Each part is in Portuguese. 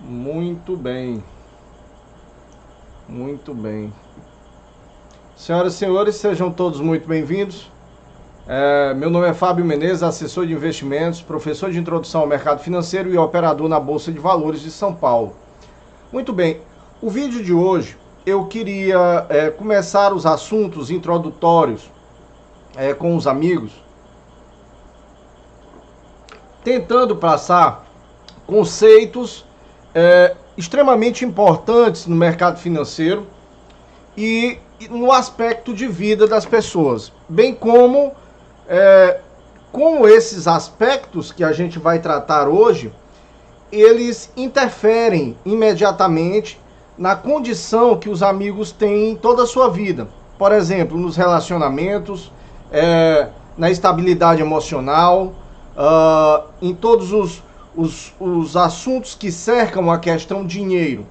Muito bem. Muito bem. Senhoras e senhores, sejam todos muito bem-vindos. Meu nome é Fábio Menezes, assessor de investimentos, professor de introdução ao mercado financeiro e operador na Bolsa de Valores de São Paulo. Muito bem, o vídeo de hoje eu queria começar os assuntos introdutórios com os amigos, tentando passar conceitos extremamente importantes no mercado financeiro e no aspecto de vida das pessoas, bem como esses aspectos que a gente vai tratar hoje, eles interferem imediatamente na condição que os amigos têm em toda a sua vida. Por exemplo, nos relacionamentos, na estabilidade emocional, em todos os assuntos que cercam a questão dinheiro.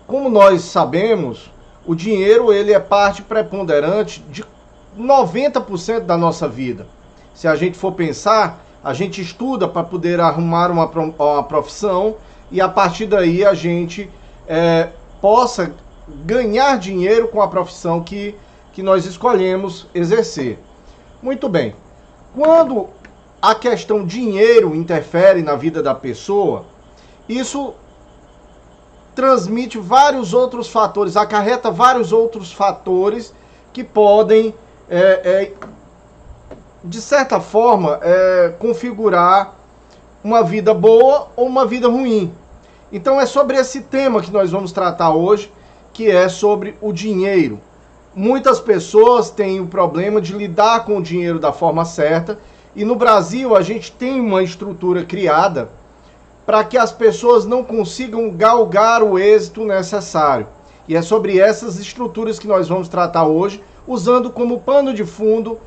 Como nós sabemos, o dinheiro ele é parte preponderante de 90% da nossa vida. Se a gente for pensar, a gente estuda para poder arrumar uma profissão e a partir daí a gente possa ganhar dinheiro com a profissão que nós escolhemos exercer. Muito bem. Quando a questão dinheiro interfere na vida da pessoa, isso transmite vários outros fatores, acarreta vários outros fatores que podem, de certa forma, configurar uma vida boa ou uma vida ruim. Então é sobre esse tema que nós vamos tratar hoje, que é sobre o dinheiro. Muitas pessoas têm o problema de lidar com o dinheiro da forma certa, e no Brasil a gente tem uma estrutura criada para que as pessoas não consigam galgar o êxito necessário. E é sobre essas estruturas que nós vamos tratar hoje, usando como pano de fundo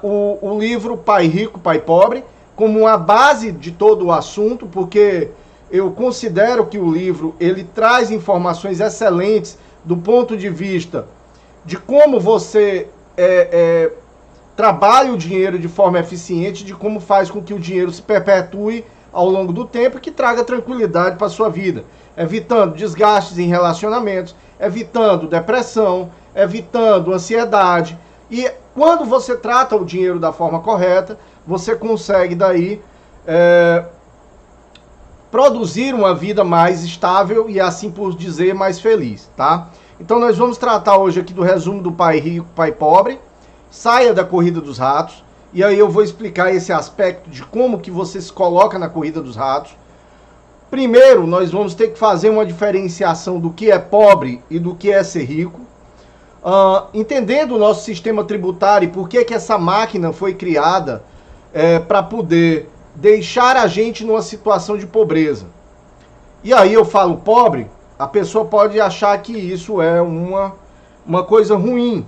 o livro Pai Rico, Pai Pobre, como uma base de todo o assunto, porque eu considero que o livro ele traz informações excelentes do ponto de vista de como você trabalha o dinheiro de forma eficiente, de como faz com que o dinheiro se perpetue ao longo do tempo e que traga tranquilidade para a sua vida, evitando desgastes em relacionamentos, evitando depressão, evitando ansiedade. E quando você trata o dinheiro da forma correta, você consegue daí produzir uma vida mais estável e, assim por dizer, mais feliz, tá? Então nós vamos tratar hoje aqui do resumo do Pai Rico, Pai Pobre. Saia da corrida dos ratos, e aí eu vou explicar esse aspecto de como que você se coloca na corrida dos ratos. Primeiro, nós vamos ter que fazer uma diferenciação do que é pobre e do que é ser rico, entendendo o nosso sistema tributário e por que essa máquina foi criada para poder deixar a gente numa situação de pobreza. E aí eu falo pobre, a pessoa pode achar que isso é uma coisa ruim.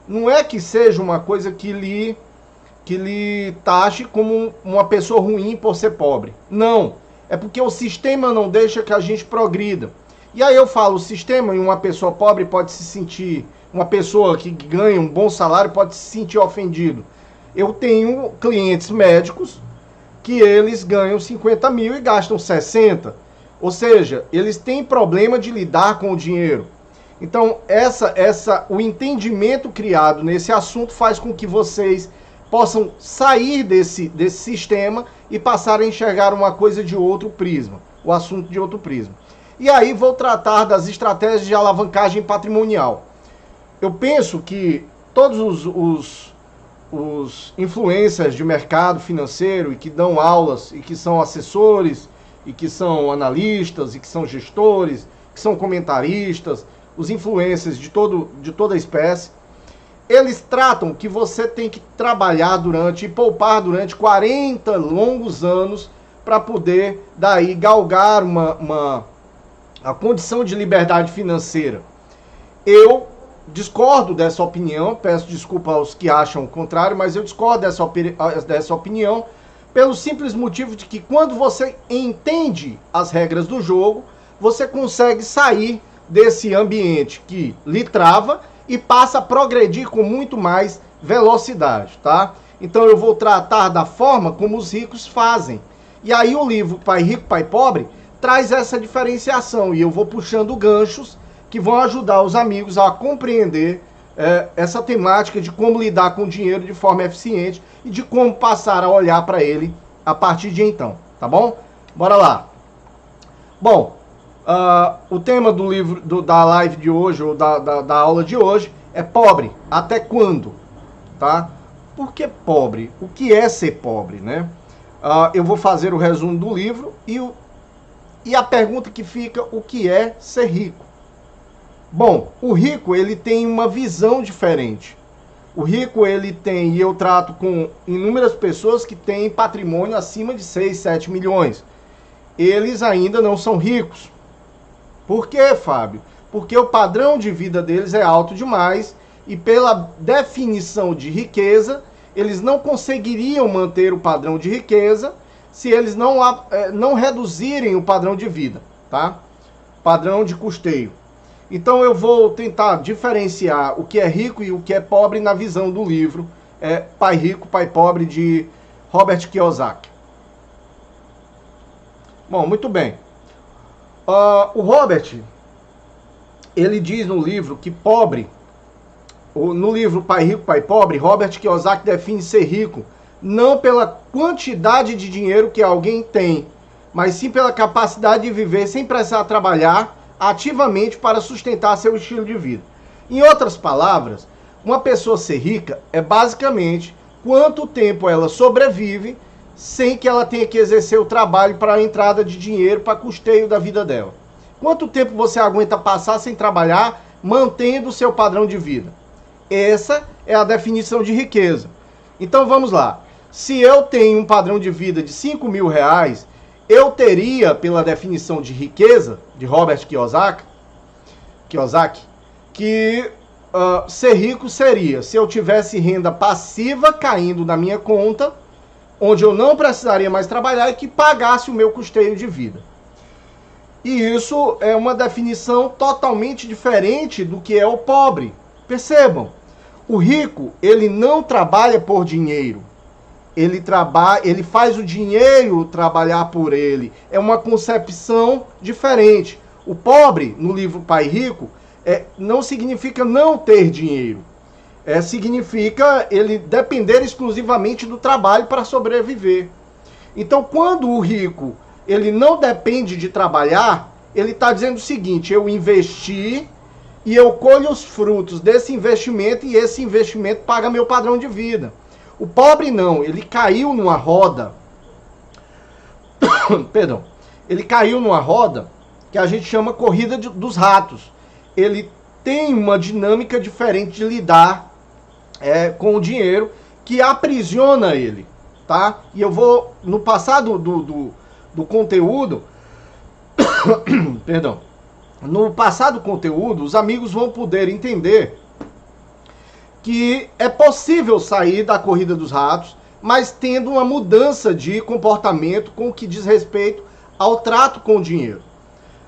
Não é que seja uma coisa que lhe taxe como uma pessoa ruim por ser pobre. Não. É porque o sistema não deixa que a gente progrida. E aí eu falo, o sistema em uma pessoa pobre pode se sentir, uma pessoa que ganha um bom salário pode se sentir ofendido. Eu tenho clientes médicos que eles ganham 50 mil e gastam 60. Ou seja, eles têm problema de lidar com o dinheiro. Então, o entendimento criado nesse assunto faz com que vocês possam sair desse sistema e passar a enxergar uma coisa de outro prisma, o assunto de outro prisma. E aí vou tratar das estratégias de alavancagem patrimonial. Eu penso que todos os influencers de mercado financeiro e que dão aulas e que são assessores e que são analistas e que são gestores, que são comentaristas, os influencers de toda a espécie, eles tratam que você tem que trabalhar e poupar durante 40 longos anos para poder daí galgar a condição de liberdade financeira. Eu discordo dessa opinião, peço desculpa aos que acham o contrário, mas eu discordo dessa opinião pelo simples motivo de que quando você entende as regras do jogo, você consegue sair desse ambiente que lhe trava e passa a progredir com muito mais velocidade, tá? Então eu vou tratar da forma como os ricos fazem. E aí o livro Pai Rico, Pai Pobre traz essa diferenciação e eu vou puxando ganchos que vão ajudar os amigos a compreender essa temática de como lidar com o dinheiro de forma eficiente e de como passar a olhar para ele a partir de então, tá bom? Bora lá. Bom, o tema do livro, da live de hoje, ou da aula de hoje, é pobre. Até quando? Tá? Por que pobre? O que é ser pobre, né? Eu vou fazer o resumo do livro e a pergunta que fica, o que é ser rico? Bom, o rico, ele tem uma visão diferente. O rico, ele tem, e eu trato com inúmeras pessoas que têm patrimônio acima de 6, 7 milhões. Eles ainda não são ricos. Por quê, Fábio? Porque o padrão de vida deles é alto demais e pela definição de riqueza, eles não conseguiriam manter o padrão de riqueza se eles não reduzirem o padrão de vida, tá? Padrão de custeio. Então eu vou tentar diferenciar o que é rico e o que é pobre na visão do livro Pai Rico, Pai Pobre, de Robert Kiyosaki. Bom, muito bem. O Robert, ele diz no livro que pobre, no livro Pai Rico, Pai Pobre, Robert Kiyosaki define ser rico não pela quantidade de dinheiro que alguém tem, mas sim pela capacidade de viver sem precisar trabalhar ativamente para sustentar seu estilo de vida. Em outras palavras, uma pessoa ser rica é basicamente quanto tempo ela sobrevive sem que ela tenha que exercer o trabalho para a entrada de dinheiro para custeio da vida dela. Quanto tempo você aguenta passar sem trabalhar, mantendo o seu padrão de vida? Essa é a definição de riqueza. Então vamos lá. Se eu tenho um padrão de vida de 5 mil reais, eu teria, pela definição de riqueza, de Robert Kiyosaki, que ser rico seria se eu tivesse renda passiva caindo na minha conta, onde eu não precisaria mais trabalhar e que pagasse o meu custeio de vida. E isso é uma definição totalmente diferente do que é o pobre. Percebam, o rico, ele não trabalha por dinheiro. Ele faz o dinheiro trabalhar por ele. É uma concepção diferente. O pobre, no livro Pai Rico, não significa não ter dinheiro. Significa ele depender exclusivamente do trabalho para sobreviver. Então, quando o rico ele não depende de trabalhar, ele está dizendo o seguinte: eu investi e eu colho os frutos desse investimento e esse investimento paga meu padrão de vida. O pobre não, ele caiu numa roda, perdão, ele caiu numa roda que a gente chama corrida dos ratos. Ele tem uma dinâmica diferente de lidar com o dinheiro que aprisiona ele, tá? E eu vou, no passado do conteúdo, perdão, no passado conteúdo, os amigos vão poder entender que é possível sair da corrida dos ratos, mas tendo uma mudança de comportamento com o que diz respeito ao trato com o dinheiro.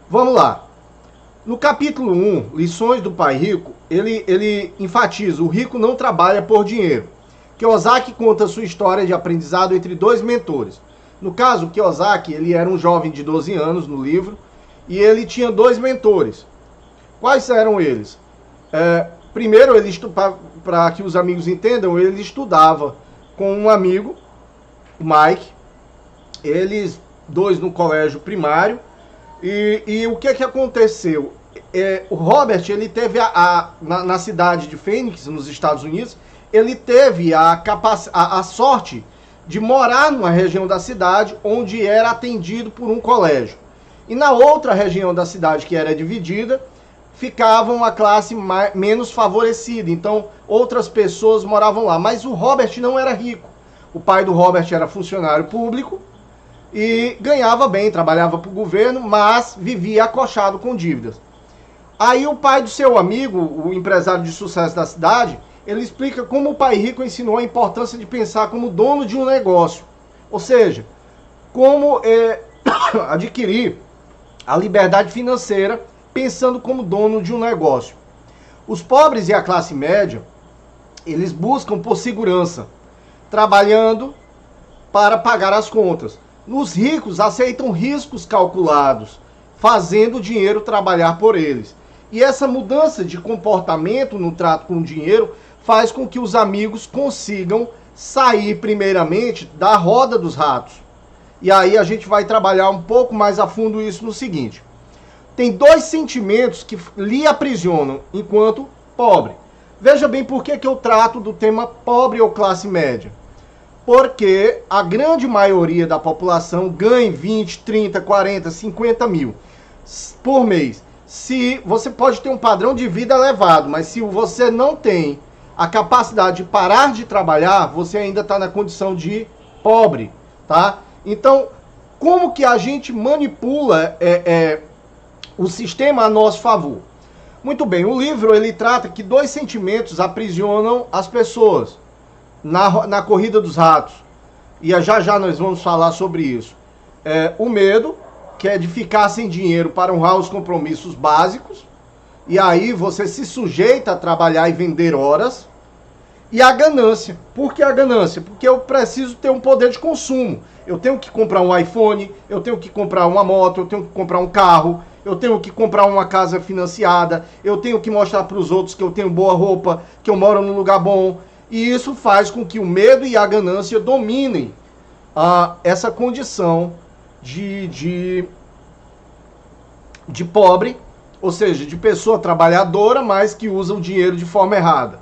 Vamos lá. No capítulo 1, Lições do Pai Rico, ele enfatiza: o rico não trabalha por dinheiro. Kiyosaki conta sua história de aprendizado entre dois mentores. No caso, Kiyosaki, ele era um jovem de 12 anos no livro, e ele tinha dois mentores. Quais eram eles? Primeiro, para que os amigos entendam, ele estudava com um amigo, o Mike, eles dois no colégio primário, e o que aconteceu? O Robert, ele teve na cidade de Phoenix, nos Estados Unidos, ele teve a sorte de morar numa região da cidade onde era atendido por um colégio. E na outra região da cidade, que era dividida, ficava uma classe menos favorecida. Então, outras pessoas moravam lá. Mas o Robert não era rico. O pai do Robert era funcionário público e ganhava bem, trabalhava para o governo, mas vivia acochado com dívidas. Aí o pai do seu amigo, o empresário de sucesso da cidade, ele explica como o pai rico ensinou a importância de pensar como dono de um negócio. Ou seja, como adquirir a liberdade financeira pensando como dono de um negócio. Os pobres e a classe média, eles buscam por segurança, trabalhando para pagar as contas. Os ricos aceitam riscos calculados, fazendo o dinheiro trabalhar por eles. E essa mudança de comportamento no trato com o dinheiro faz com que os amigos consigam sair primeiramente da roda dos ratos. E aí a gente vai trabalhar um pouco mais a fundo isso no seguinte. Tem dois sentimentos que lhe aprisionam enquanto pobre. Veja bem por que eu trato do tema pobre ou classe média. Porque a grande maioria da população ganha 20, 30, 40, 50 mil por mês. Se você pode ter um padrão de vida elevado, mas se você não tem a capacidade de parar de trabalhar, você ainda está na condição de pobre, tá? Então, como que a gente manipula o sistema a nosso favor? Muito bem, o livro ele trata que dois sentimentos aprisionam as pessoas na corrida dos ratos. E já já nós vamos falar sobre isso. O medo, que é de ficar sem dinheiro para honrar os compromissos básicos. E aí você se sujeita a trabalhar e vender horas. E a ganância. Por que a ganância? Porque eu preciso ter um poder de consumo. Eu tenho que comprar um iPhone, eu tenho que comprar uma moto, eu tenho que comprar um carro, eu tenho que comprar uma casa financiada, eu tenho que mostrar para os outros que eu tenho boa roupa, que eu moro num lugar bom. E isso faz com que o medo e a ganância dominem essa condição de pobre, ou seja, de pessoa trabalhadora, mas que usa o dinheiro de forma errada,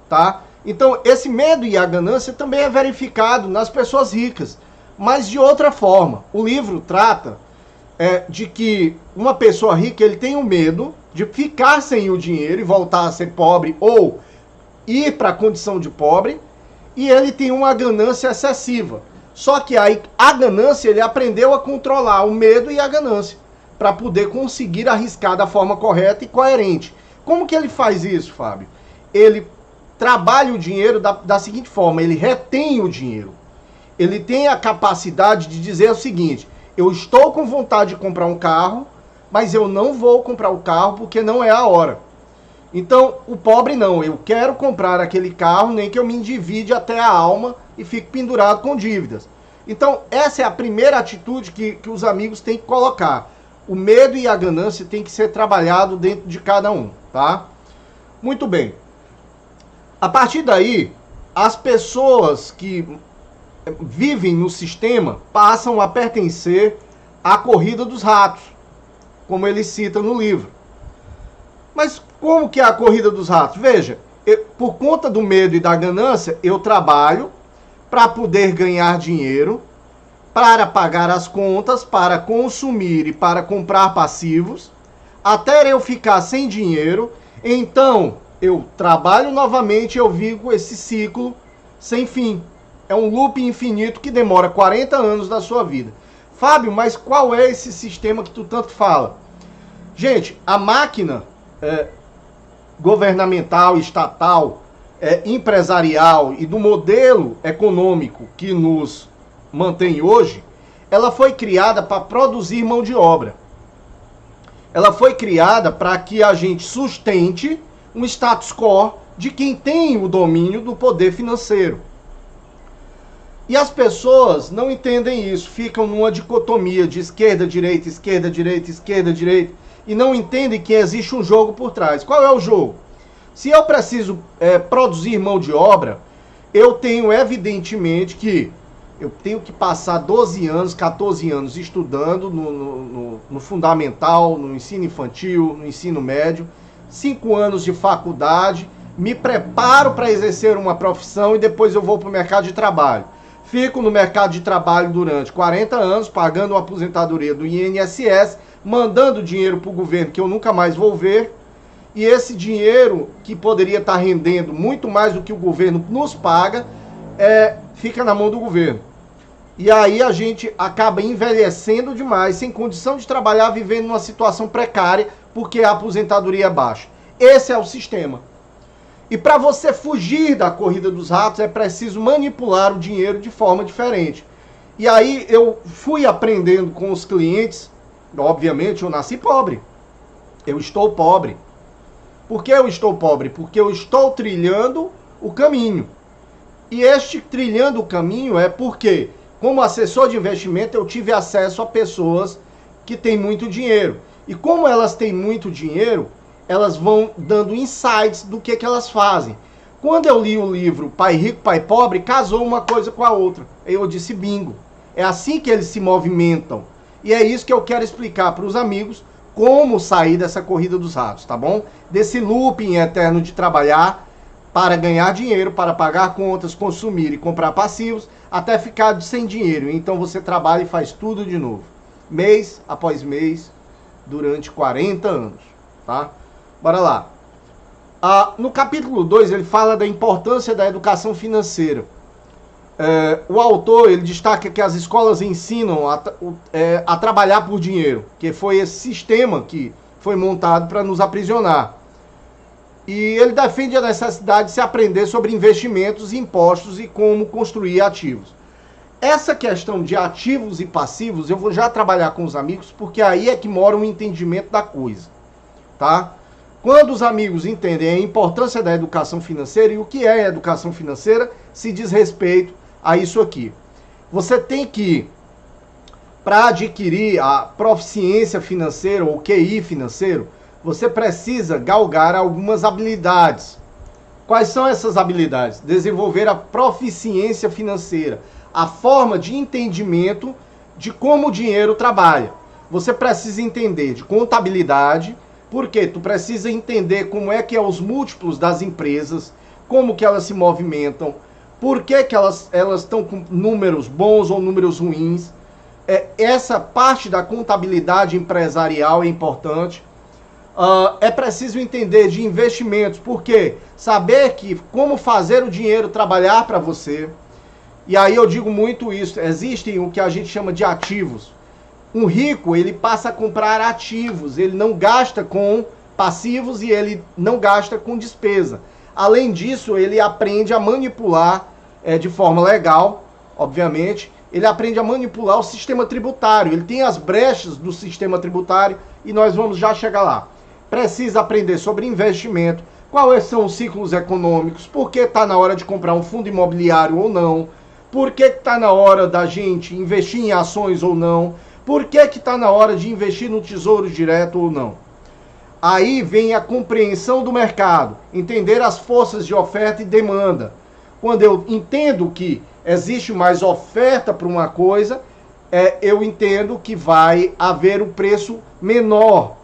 tá? Então, esse medo e a ganância também é verificado nas pessoas ricas, mas de outra forma. O livro trata de que uma pessoa rica ele tem o medo de ficar sem o dinheiro e voltar a ser pobre ou ir para a condição de pobre, e ele tem uma ganância excessiva. Só que aí a ganância ele aprendeu a controlar o medo e a ganância para poder conseguir arriscar da forma correta e coerente. Como que ele faz isso, Fábio? Ele trabalha o dinheiro da seguinte forma, ele retém o dinheiro. Ele tem a capacidade de dizer o seguinte: eu estou com vontade de comprar um carro, mas eu não vou comprar o carro porque não é a hora. Então, o pobre não, eu quero comprar aquele carro, nem que eu me endivide até a alma e fique pendurado com dívidas. Então, essa é a primeira atitude que os amigos têm que colocar. O medo e a ganância têm que ser trabalhado dentro de cada um, tá? Muito bem. A partir daí, as pessoas que vivem no sistema passam a pertencer à corrida dos ratos, como ele cita no livro. Mas como que é a corrida dos ratos? Veja, por conta do medo e da ganância, eu trabalho para poder ganhar dinheiro, para pagar as contas, para consumir e para comprar passivos, até eu ficar sem dinheiro. Então, eu trabalho novamente e eu vivo esse ciclo sem fim. É um loop infinito que demora 40 anos da sua vida. Fábio, mas qual é esse sistema que tu tanto fala? Gente, a máquina governamental, estatal, empresarial e do modelo econômico que nos mantém hoje, ela foi criada para produzir mão de obra. Ela foi criada para que a gente sustente um status quo de quem tem o domínio do poder financeiro. E as pessoas não entendem isso, ficam numa dicotomia de esquerda, direita, esquerda, direita, esquerda, direita, e não entendem que existe um jogo por trás. Qual é o jogo? Se eu preciso produzir mão de obra, eu tenho evidentemente que eu tenho que passar 12 anos, 14 anos estudando no fundamental, no ensino infantil, no ensino médio, 5 anos de faculdade, me preparo para exercer uma profissão e depois eu vou para o mercado de trabalho. Fico no mercado de trabalho durante 40 anos, pagando uma aposentadoria do INSS, mandando dinheiro para o governo que eu nunca mais vou ver, e esse dinheiro, que poderia estar rendendo muito mais do que o governo nos paga, fica na mão do governo. E aí a gente acaba envelhecendo demais, sem condição de trabalhar, vivendo numa situação precária, porque a aposentadoria é baixa. Esse é o sistema. E para você fugir da corrida dos ratos, é preciso manipular o dinheiro de forma diferente. E aí eu fui aprendendo com os clientes. Obviamente eu nasci pobre. Eu estou pobre. Por que eu estou pobre? Porque eu estou trilhando o caminho. E este trilhando o caminho é porque, como assessor de investimento, eu tive acesso a pessoas que têm muito dinheiro. E como elas têm muito dinheiro, elas vão dando insights do que elas fazem. Quando eu li o livro Pai Rico, Pai Pobre, casou uma coisa com a outra. Eu disse bingo. É assim que eles se movimentam. E é isso que eu quero explicar para os amigos, como sair dessa corrida dos ratos, tá bom? Desse looping eterno de trabalhar para ganhar dinheiro, para pagar contas, consumir e comprar passivos, até ficar sem dinheiro. Então você trabalha e faz tudo de novo. Mês após mês, durante 40 anos, tá? Bora lá. No capítulo 2, ele fala da importância da educação financeira. O autor, ele destaca que as escolas ensinam a trabalhar por dinheiro, que foi esse sistema que foi montado para nos aprisionar. E ele defende a necessidade de se aprender sobre investimentos, impostos e como construir ativos. Essa questão de ativos e passivos, eu vou já trabalhar com os amigos, porque aí é que mora o entendimento da coisa, tá? Quando os amigos entendem a importância da educação financeira, e o que é a educação financeira, se diz respeito a isso aqui. Você tem que, para adquirir a proficiência financeira ou QI financeiro, você precisa galgar algumas habilidades. Quais são essas habilidades? Desenvolver a proficiência financeira, a forma de entendimento de como o dinheiro trabalha. Você precisa entender de contabilidade, porque tu precisa entender como é que é os múltiplos das empresas, como que elas se movimentam, por que elas estão com números bons ou números ruins. Essa parte da contabilidade empresarial é importante. É preciso entender de investimentos, porque saber que como fazer o dinheiro trabalhar para você. E aí eu digo muito isso, existem o que a gente chama de ativos. Um rico, ele passa a comprar ativos, ele não gasta com passivos e ele não gasta com despesa. Além disso, ele aprende a manipular de forma legal, obviamente, ele aprende a manipular o sistema tributário, ele tem as brechas do sistema tributário e nós vamos já chegar lá. Precisa aprender sobre investimento, quais são os ciclos econômicos, por que está na hora de comprar um fundo imobiliário ou não, por que está na hora da gente investir em ações ou não, por que está na hora de investir no tesouro direto ou não. Aí vem a compreensão do mercado, entender as forças de oferta e demanda. Quando eu entendo que existe mais oferta para uma coisa, eu entendo que vai haver um preço menor.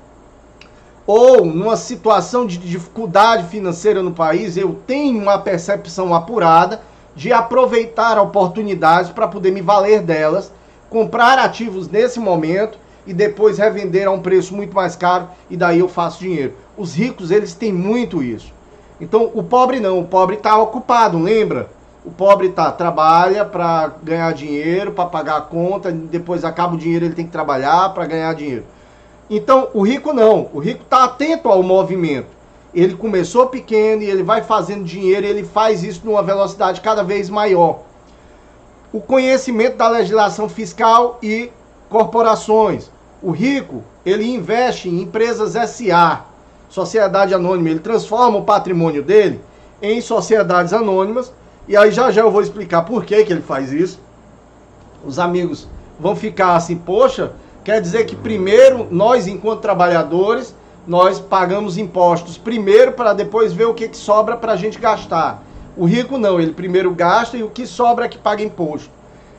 Ou numa situação de dificuldade financeira no país, eu tenho uma percepção apurada de aproveitar oportunidades para poder me valer delas, comprar ativos nesse momento e depois revender a um preço muito mais caro e daí eu faço dinheiro. Os ricos, eles têm muito isso. Então o pobre não, o pobre está ocupado, lembra? O pobre trabalha para ganhar dinheiro, para pagar a conta, depois acaba o dinheiro, ele tem que trabalhar para ganhar dinheiro. Então o rico não, o rico está atento ao movimento. Ele começou pequeno e ele vai fazendo dinheiro, ele faz isso numa velocidade cada vez maior. O conhecimento da legislação fiscal e corporações. O rico, ele investe em empresas SA, sociedade anônima, ele transforma o patrimônio dele em sociedades anônimas, e aí já eu vou explicar por que ele faz isso. Os amigos vão ficar assim, poxa, quer dizer que primeiro nós, enquanto trabalhadores, nós pagamos impostos primeiro para depois ver o que sobra para a gente gastar. O rico não, ele primeiro gasta e o que sobra é que paga imposto.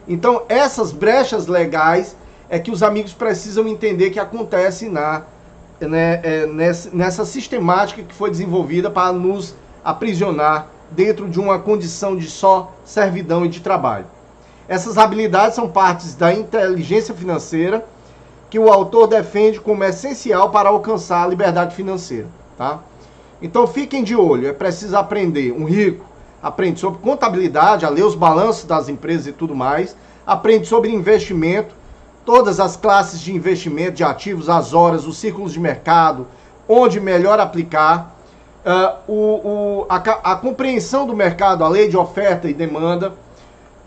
Então essas brechas legais é que os amigos precisam entender que acontece nessa sistemática que foi desenvolvida para nos aprisionar dentro de uma condição de só servidão e de trabalho. Essas habilidades são partes da inteligência financeira que o autor defende como essencial para alcançar a liberdade financeira, tá? Então fiquem de olho, é preciso aprender. Um rico aprende sobre contabilidade, a ler os balanços das empresas e tudo mais, aprende sobre investimento, todas as classes de investimento, de ativos, as horas, os ciclos de mercado, onde melhor aplicar, a compreensão do mercado, a lei de oferta e demanda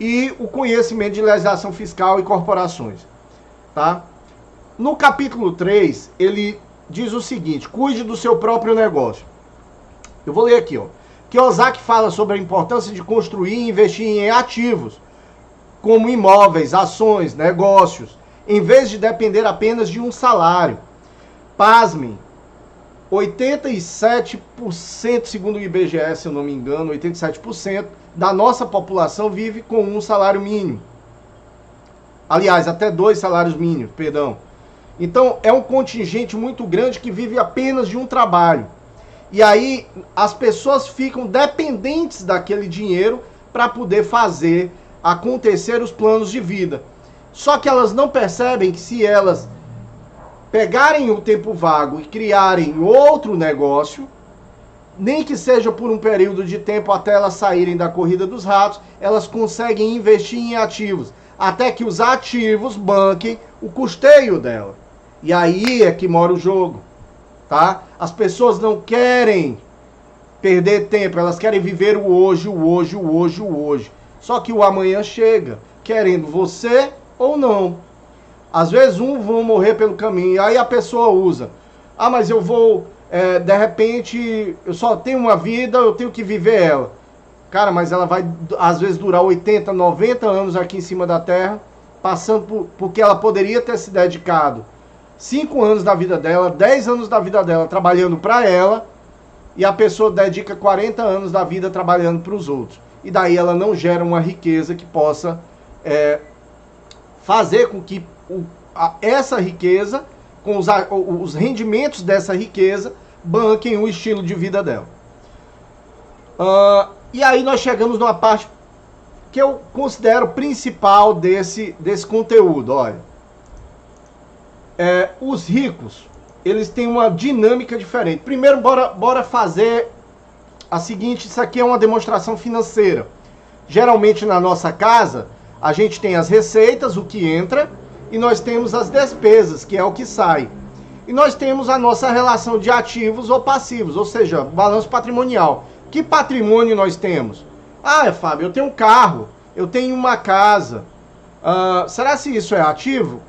e o conhecimento de legislação fiscal e corporações, tá? No capítulo 3, ele diz o seguinte: cuide do seu próprio negócio. Eu vou ler aqui, ó. Kiyosaki fala sobre a importância de construir e investir em ativos, como imóveis, ações, negócios, em vez de depender apenas de um salário. Pasmem, 87%, segundo o IBGE, se eu não me engano, 87% da nossa população vive com um salário mínimo. Aliás, até 2 salários mínimos, perdão. Então, é um contingente muito grande que vive apenas de um trabalho. E aí, as pessoas ficam dependentes daquele dinheiro para poder fazer acontecer os planos de vida. Só que elas não percebem que se elas pegarem o tempo vago e criarem outro negócio, nem que seja por um período de tempo até elas saírem da corrida dos ratos, elas conseguem investir em ativos, até que os ativos banquem o custeio dela. E aí é que mora o jogo, tá? As pessoas não querem perder tempo, elas querem viver o hoje, o hoje, o hoje, o hoje. Só que o amanhã chega, querendo você ou não. Às vezes vão morrer pelo caminho, aí a pessoa usa. Ah, mas eu vou, de repente, eu só tenho uma vida, eu tenho que viver ela. Cara, mas ela vai, às vezes, durar 80, 90 anos aqui em cima da Terra, passando porque ela poderia ter se dedicado 5 anos da vida dela, 10 anos da vida dela trabalhando para ela, e a pessoa dedica 40 anos da vida trabalhando para os outros. E daí ela não gera uma riqueza que possa fazer com que essa riqueza, com os rendimentos dessa riqueza, banquem o estilo de vida dela. E aí nós chegamos numa parte que eu considero principal desse conteúdo. Olha, os ricos, eles têm uma dinâmica diferente. Primeiro, bora fazer a seguinte, isso aqui é uma demonstração financeira. Geralmente na nossa casa, a gente tem as receitas, o que entra, e nós temos as despesas, que é o que sai. E nós temos a nossa relação de ativos ou passivos, ou seja, balanço patrimonial. Que patrimônio nós temos? Ah, Fábio, eu tenho um carro, eu tenho uma casa. Será se isso é ativo?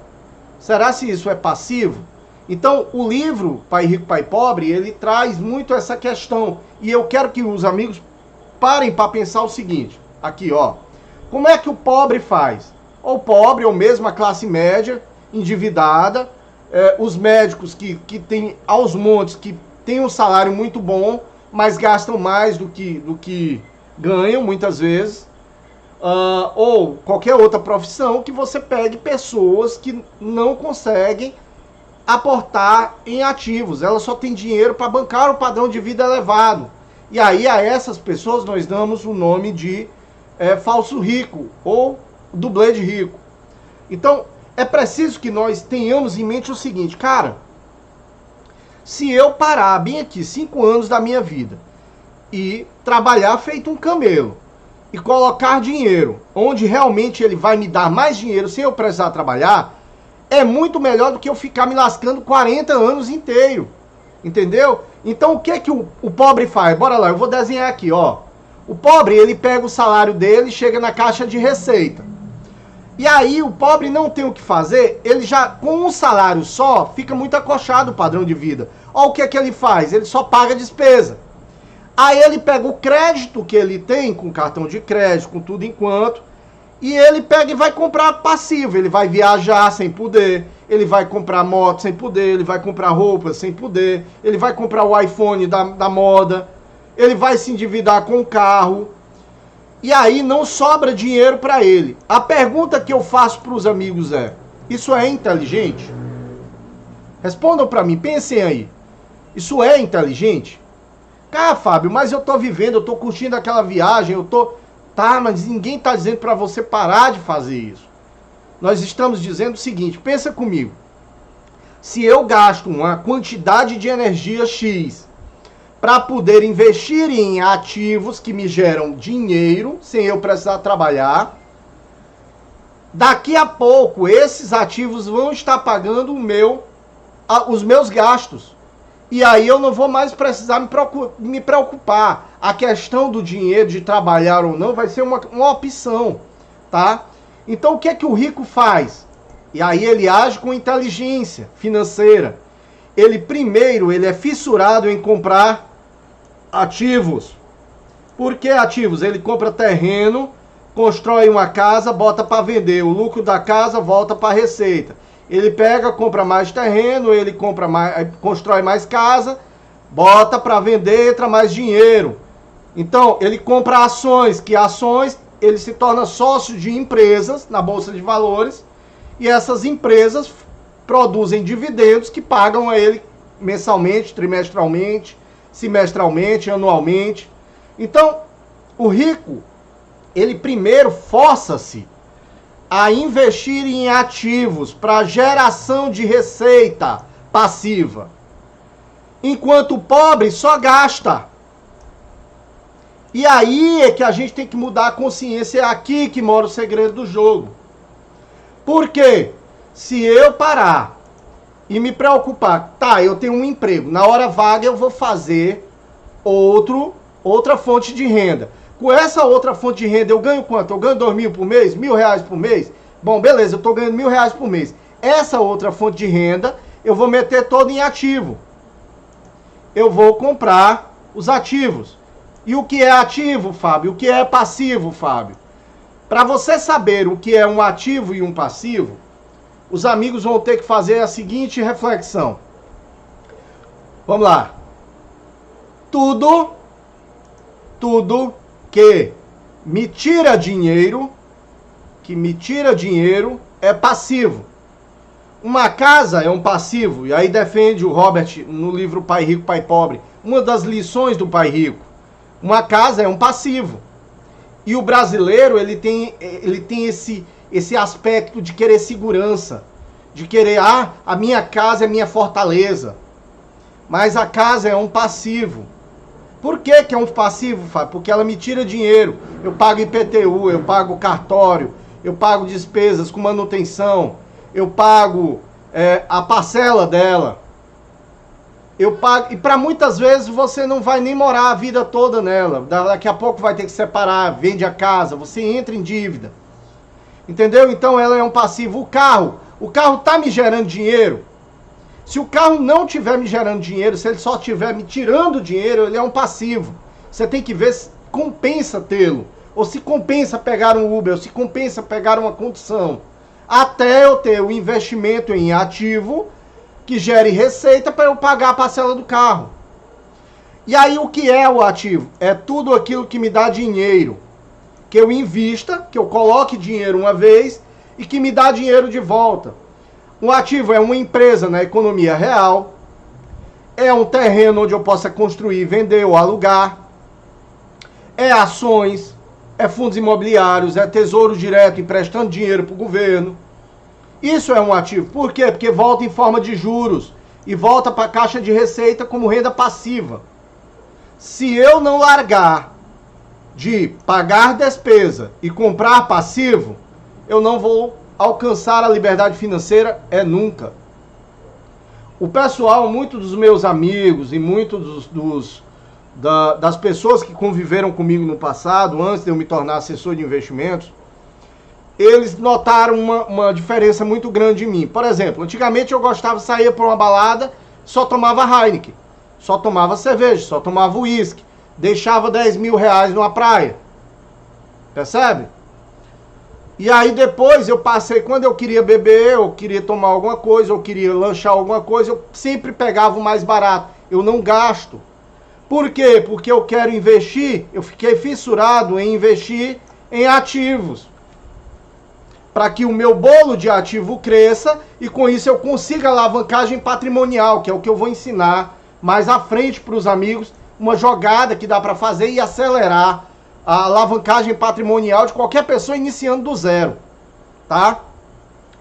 Será se isso é passivo? Então, o livro Pai Rico, Pai Pobre, ele traz muito essa questão. E eu quero que os amigos parem para pensar o seguinte. Aqui, ó. Como é que o pobre faz? O pobre, ou mesmo a classe média, endividada, os médicos que têm aos montes, que têm um salário muito bom, mas gastam mais do que ganham, muitas vezes. Ou qualquer outra profissão que você pegue pessoas que não conseguem aportar em ativos. Elas só têm dinheiro para bancar o padrão de vida elevado. E aí a essas pessoas nós damos o nome de falso rico ou dublê de rico. Então é preciso que nós tenhamos em mente o seguinte, cara, se eu parar bem aqui 5 anos da minha vida e trabalhar feito um camelo e colocar dinheiro onde realmente ele vai me dar mais dinheiro sem eu precisar trabalhar, é muito melhor do que eu ficar me lascando 40 anos inteiro. Entendeu? Então o que o pobre faz? Bora lá, eu vou desenhar aqui, ó. O pobre, ele pega o salário dele e chega na caixa de receita. E aí o pobre não tem o que fazer, ele já, com um salário só, fica muito acochado o padrão de vida. Olha o que ele faz, ele só paga despesa. Aí ele pega o crédito que ele tem, com cartão de crédito, com tudo enquanto, e ele pega e vai comprar passivo. Ele vai viajar sem poder, ele vai comprar moto sem poder, ele vai comprar roupas sem poder, ele vai comprar o iPhone da moda, ele vai se endividar com o carro, e aí não sobra dinheiro para ele. A pergunta que eu faço para os amigos é, isso é inteligente? Respondam para mim, pensem aí. Isso é inteligente? Cara, Fábio, mas eu tô vivendo, eu tô curtindo aquela viagem, eu tô... Tá, mas ninguém tá dizendo para você parar de fazer isso. Nós estamos dizendo o seguinte, pensa comigo. Se eu gasto uma quantidade de energia X para poder investir em ativos que me geram dinheiro, sem eu precisar trabalhar, daqui a pouco esses ativos vão estar pagando os meus gastos. E aí eu não vou mais precisar me preocupar. A questão do dinheiro, de trabalhar ou não, vai ser uma opção, tá? Então o que é que o rico faz? E aí ele age com inteligência financeira. Ele é fissurado em comprar ativos. Por que ativos? Ele compra terreno, constrói uma casa, bota para vender. O lucro da casa volta para a receita. Ele pega, compra mais terreno, ele compra mais, constrói mais casa, bota para vender, entra mais dinheiro. Então, ele compra ações, que ações ele se torna sócio de empresas na Bolsa de Valores, e essas empresas produzem dividendos que pagam a ele mensalmente, trimestralmente, semestralmente, anualmente. Então, o rico, ele primeiro força-se a investir em ativos para geração de receita passiva, enquanto o pobre só gasta. E aí é que a gente tem que mudar a consciência, é aqui que mora o segredo do jogo. Por quê? Se eu parar e me preocupar, tá, eu tenho um emprego, na hora vaga eu vou fazer outra fonte de renda. Com essa outra fonte de renda eu ganho quanto? Eu ganho 2.000 por mês? R$1.000 por mês? Bom, beleza, eu tô ganhando R$1.000 por mês. Essa outra fonte de renda eu vou meter toda em ativo. Eu vou comprar os ativos. E o que é ativo, Fábio? O que é passivo, Fábio? Para você saber o que é um ativo e um passivo, os amigos vão ter que fazer a seguinte reflexão. Vamos lá. Tudo que me tira dinheiro, é passivo. Uma casa é um passivo, e aí defende o Robert no livro Pai Rico, Pai Pobre, uma das lições do Pai Rico. Uma casa é um passivo. E o brasileiro, ele tem esse aspecto de querer segurança, de querer, a minha casa é minha fortaleza. Mas a casa é um passivo. Por que é um passivo, Fábio? Porque ela me tira dinheiro. Eu pago IPTU, eu pago cartório, eu pago despesas com manutenção, eu pago a parcela dela. Eu pago, e para muitas vezes você não vai nem morar a vida toda nela. Daqui a pouco vai ter que separar, vende a casa, você entra em dívida. Entendeu? Então ela é um passivo. O carro tá me gerando dinheiro. Se o carro não estiver me gerando dinheiro, se ele só estiver me tirando dinheiro, ele é um passivo. Você tem que ver se compensa tê-lo. Ou se compensa pegar um Uber, ou se compensa pegar uma condução. Até eu ter o investimento em ativo que gere receita para eu pagar a parcela do carro. E aí o que é o ativo? É tudo aquilo que me dá dinheiro. Que eu invista, que eu coloque dinheiro uma vez e que me dá dinheiro de volta. Um ativo é uma empresa na economia real, é um terreno onde eu possa construir, vender ou alugar, é ações, é fundos imobiliários, é tesouro direto emprestando dinheiro para o governo. Isso é um ativo. Por quê? Porque volta em forma de juros e volta para a caixa de receita como renda passiva. Se eu não largar de pagar despesa e comprar passivo, eu não vou alcançar a liberdade financeira nunca. O pessoal, muitos dos meus amigos e muitos das pessoas que conviveram comigo no passado, antes de eu me tornar assessor de investimentos, eles notaram uma diferença muito grande em mim. Por exemplo, antigamente eu gostava de sair para uma balada, só tomava Heineken, só tomava cerveja, só tomava uísque, deixava R$10.000 numa praia. Percebe? E aí depois eu passei, quando eu queria beber, eu queria tomar alguma coisa, eu queria lanchar alguma coisa, eu sempre pegava o mais barato. Eu não gasto. Por quê? Porque eu quero investir, eu fiquei fissurado em investir em ativos. Para que o meu bolo de ativo cresça e com isso eu consiga alavancagem patrimonial, que é o que eu vou ensinar mais à frente para os amigos, uma jogada que dá para fazer e acelerar a alavancagem patrimonial de qualquer pessoa iniciando do zero, tá?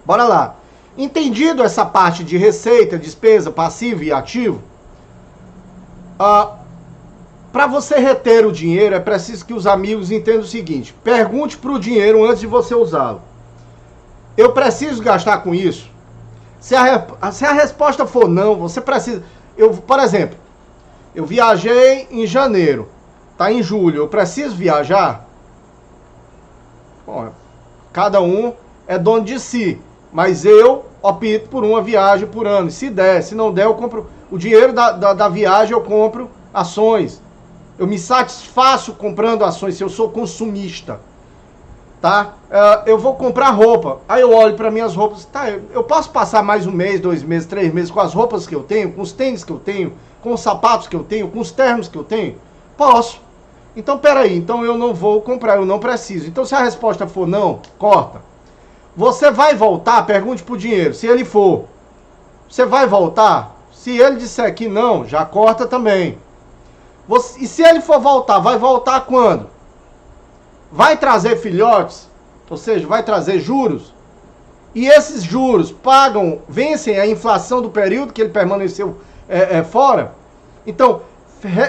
Bora lá. Entendido essa parte de receita, despesa, passivo e ativo, para você reter o dinheiro é preciso que os amigos entendam o seguinte: pergunte para o dinheiro antes de você usá-lo. Eu preciso gastar com isso? Se a resposta for não, você precisa... Por exemplo, eu viajei em janeiro, tá em julho, eu preciso viajar? Bom, cada um é dono de si, mas eu opto por uma viagem por ano. Se der, se não der, eu compro o dinheiro da viagem, eu compro ações. Eu me satisfaço comprando ações se eu sou consumista. tá? Eu vou comprar roupa. Aí eu olho para minhas roupas, tá? Eu posso passar mais um mês, 2 meses, 3 meses com as roupas que eu tenho, com os tênis que eu tenho, com os sapatos que eu tenho, com os ternos que eu tenho? Posso. Então, peraí, então eu não vou comprar, eu não preciso. Então, se a resposta for não, corta. Você vai voltar? Pergunte pro dinheiro. Se ele for, você vai voltar? Se ele disser que não, já corta também. E se ele for voltar, vai voltar quando? Vai trazer filhotes? Ou seja, vai trazer juros? E esses juros vencem a inflação do período que ele permaneceu fora? Então,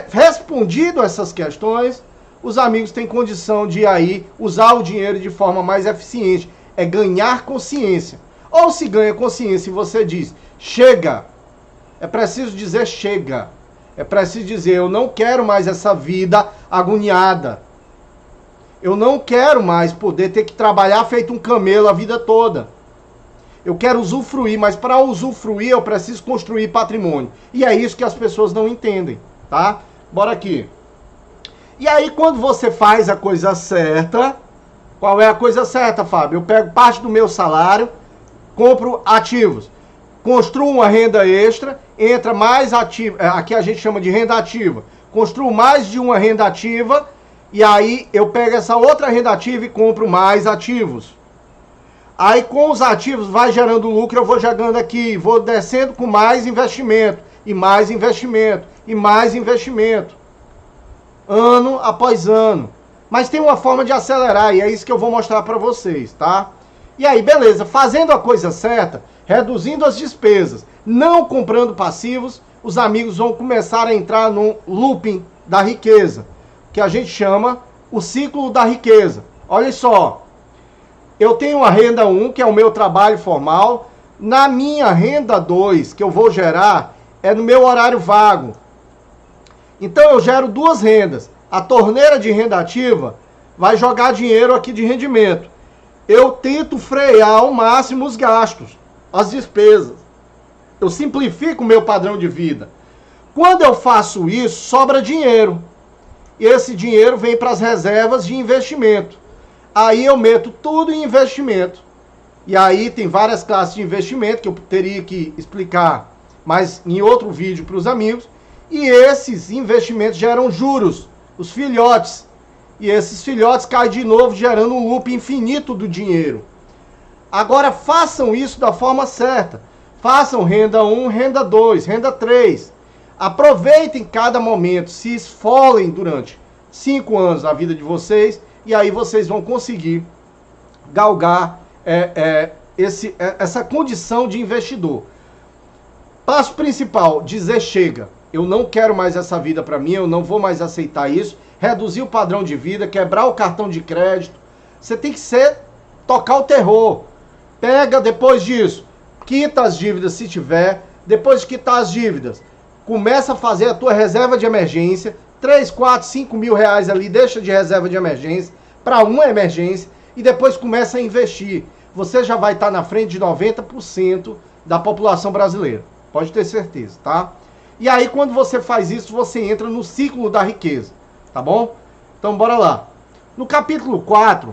respondido essas questões, os amigos têm condição de aí usar o dinheiro de forma mais eficiente. É ganhar consciência. Ou se ganha consciência e você diz, chega. É preciso dizer chega. É preciso dizer, eu não quero mais essa vida agoniada. Eu não quero mais poder ter que trabalhar feito um camelo a vida toda. Eu quero usufruir, mas para usufruir eu preciso construir patrimônio. E é isso que as pessoas não entendem, tá? Bora aqui. E aí quando você faz a coisa certa, qual é a coisa certa, Fábio? Eu pego parte do meu salário, compro ativos, construo uma renda extra, entra mais ativa, aqui a gente chama de renda ativa, construo mais de uma renda ativa, e aí eu pego essa outra renda ativa e compro mais ativos. Aí com os ativos vai gerando lucro, eu vou jogando aqui, vou descendo com mais investimento, e mais investimento, e mais investimento. Ano após ano. Mas tem uma forma de acelerar, e é isso que eu vou mostrar para vocês, tá? E aí, beleza, fazendo a coisa certa, reduzindo as despesas, não comprando passivos, os amigos vão começar a entrar num looping da riqueza, que a gente chama o ciclo da riqueza. Olha só, eu tenho a renda 1, que é o meu trabalho formal, na minha renda 2, que eu vou gerar, é no meu horário vago. Então eu gero duas rendas. A torneira de renda ativa vai jogar dinheiro aqui de rendimento. Eu tento frear ao máximo os gastos, as despesas. Eu simplifico o meu padrão de vida. Quando eu faço isso, sobra dinheiro. E esse dinheiro vem para as reservas de investimento. Aí eu meto tudo em investimento. E aí tem várias classes de investimento que eu teria que explicar, mas em outro vídeo para os amigos. E esses investimentos geram juros, os filhotes. E esses filhotes caem de novo, gerando um loop infinito do dinheiro. Agora façam isso da forma certa. Façam renda 1, renda 2, renda 3. Aproveitem cada momento, se esfolem durante 5 anos da vida de vocês, e aí vocês vão conseguir galgar essa condição de investidor. Passo principal, dizer chega. Eu não quero mais essa vida para mim, eu não vou mais aceitar isso. Reduzir o padrão de vida, quebrar o cartão de crédito. Você tem que tocar o terror. Pega depois disso, quita as dívidas se tiver. Depois de quitar as dívidas, começa a fazer a tua reserva de emergência. 3, 4, 5 mil reais ali, deixa de reserva de emergência para uma emergência. E depois começa a investir. Você já vai estar na frente de 90% da população brasileira. Pode ter certeza, tá? E aí quando você faz isso, você entra no ciclo da riqueza. Tá bom? Então bora lá. No capítulo 4,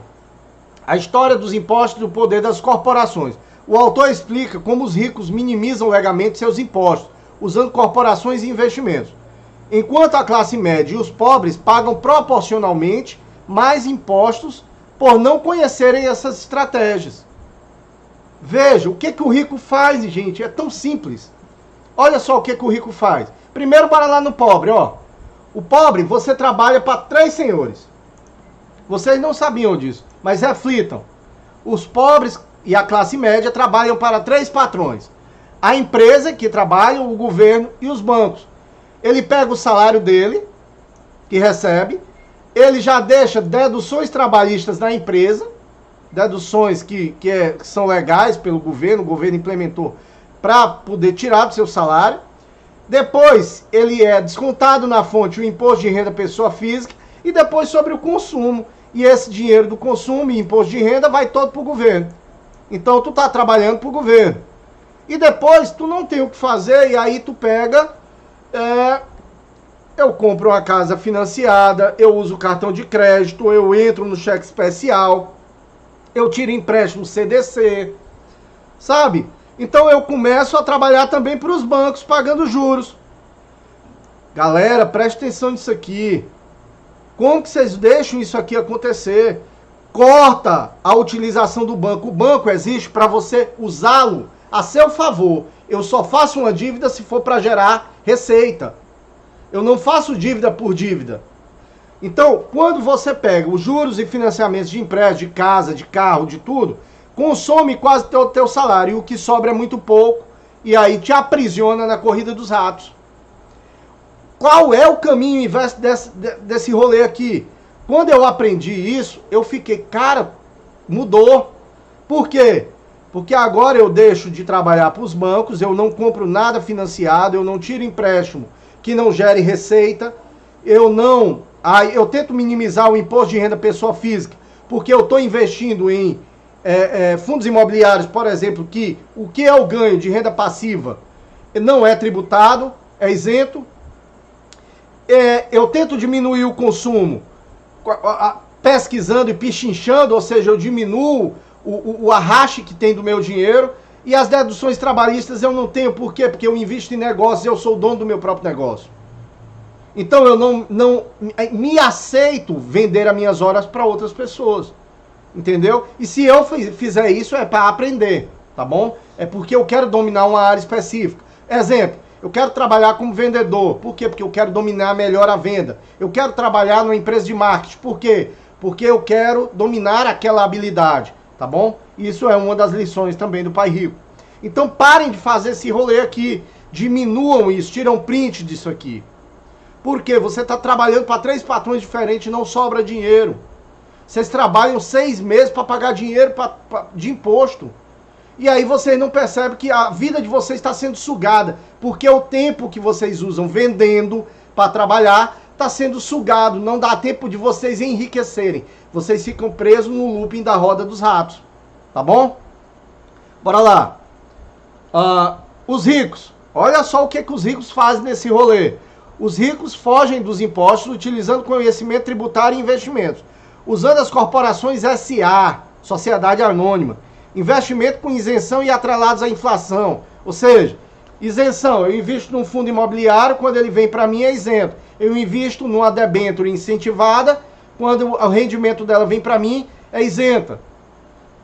a história dos impostos e o poder das corporações. O autor explica como os ricos minimizam legalmente seus impostos, usando corporações e investimentos. Enquanto a classe média e os pobres pagam proporcionalmente mais impostos por não conhecerem essas estratégias. Veja, o que o rico faz, gente? É tão simples. Olha só o que o rico faz. Primeiro, bora lá no pobre, ó. O pobre, você trabalha para 3 senhores. Vocês não sabiam disso, mas reflitam. Os pobres e a classe média trabalham para 3 patrões. A empresa que trabalha, o governo e os bancos. Ele pega o salário dele, que recebe, ele já deixa deduções trabalhistas na empresa, deduções que são legais pelo governo, o governo implementou para poder tirar do seu salário. Depois, ele é descontado na fonte o imposto de renda pessoa física e depois sobre o consumo. E esse dinheiro do consumo e imposto de renda vai todo para o governo. Então, tu tá trabalhando para o governo. E depois, tu não tem o que fazer e aí tu pega... eu compro uma casa financiada, eu uso cartão de crédito, eu entro no cheque especial. eu tiro empréstimo CDC, sabe? Então eu começo a trabalhar também para os bancos, pagando juros. Galera, preste atenção nisso aqui. Como que vocês deixam isso aqui acontecer? Corta a utilização do banco. O banco existe para você usá-lo a seu favor. Eu só faço uma dívida se for para gerar receita. Eu não faço dívida por dívida. Então, quando você pega os juros e financiamentos de empréstimo, de casa, de carro, de tudo, consome quase todo o teu salário. E o que sobra é muito pouco. E aí te aprisiona na corrida dos ratos. Qual é o caminho inverso desse rolê aqui? Quando eu aprendi isso, eu fiquei, cara, mudou. Por quê? Porque agora eu deixo de trabalhar para os bancos, eu não compro nada financiado, eu não tiro empréstimo que não gere receita, eu tento minimizar o imposto de renda pessoa física, porque eu estou investindo em fundos imobiliários, por exemplo, que o que eu ganho de renda passiva não é tributado, é isento. Eu tento diminuir o consumo pesquisando e pichinchando, ou seja, eu diminuo o arraste que tem do meu dinheiro. E as deduções trabalhistas eu não tenho. Por quê? Porque eu invisto em negócios, eu sou o dono do meu próprio negócio. Então eu não me aceito vender as minhas horas para outras pessoas. Entendeu? E se eu fizer isso é para aprender, tá bom? É porque eu quero dominar uma área específica. Exemplo. Eu quero trabalhar como vendedor. Por quê? Porque eu quero dominar melhor a venda. Eu quero trabalhar numa empresa de marketing. Por quê? Porque eu quero dominar aquela habilidade. Tá bom? Isso é uma das lições também do Pai Rico. Então parem de fazer esse rolê aqui. Diminuam isso. Tiram print disso aqui. Por quê? Você está trabalhando para 3 patrões diferentes e não sobra dinheiro. Vocês trabalham 6 meses para pagar dinheiro de imposto. E aí vocês não percebem que a vida de vocês está sendo sugada. Porque o tempo que vocês usam vendendo para trabalhar está sendo sugado. Não dá tempo de vocês enriquecerem. Vocês ficam presos no looping da roda dos ratos. Tá bom? Bora lá. Os ricos. Olha só o que os ricos fazem nesse rolê. Os ricos fogem dos impostos utilizando conhecimento tributário e investimentos. Usando as corporações SA, Sociedade Anônima. Investimento com isenção e atrelados à inflação. Ou seja, isenção, eu invisto num fundo imobiliário, quando ele vem para mim é isento. Eu invisto numa debênture incentivada, quando o rendimento dela vem para mim é isenta.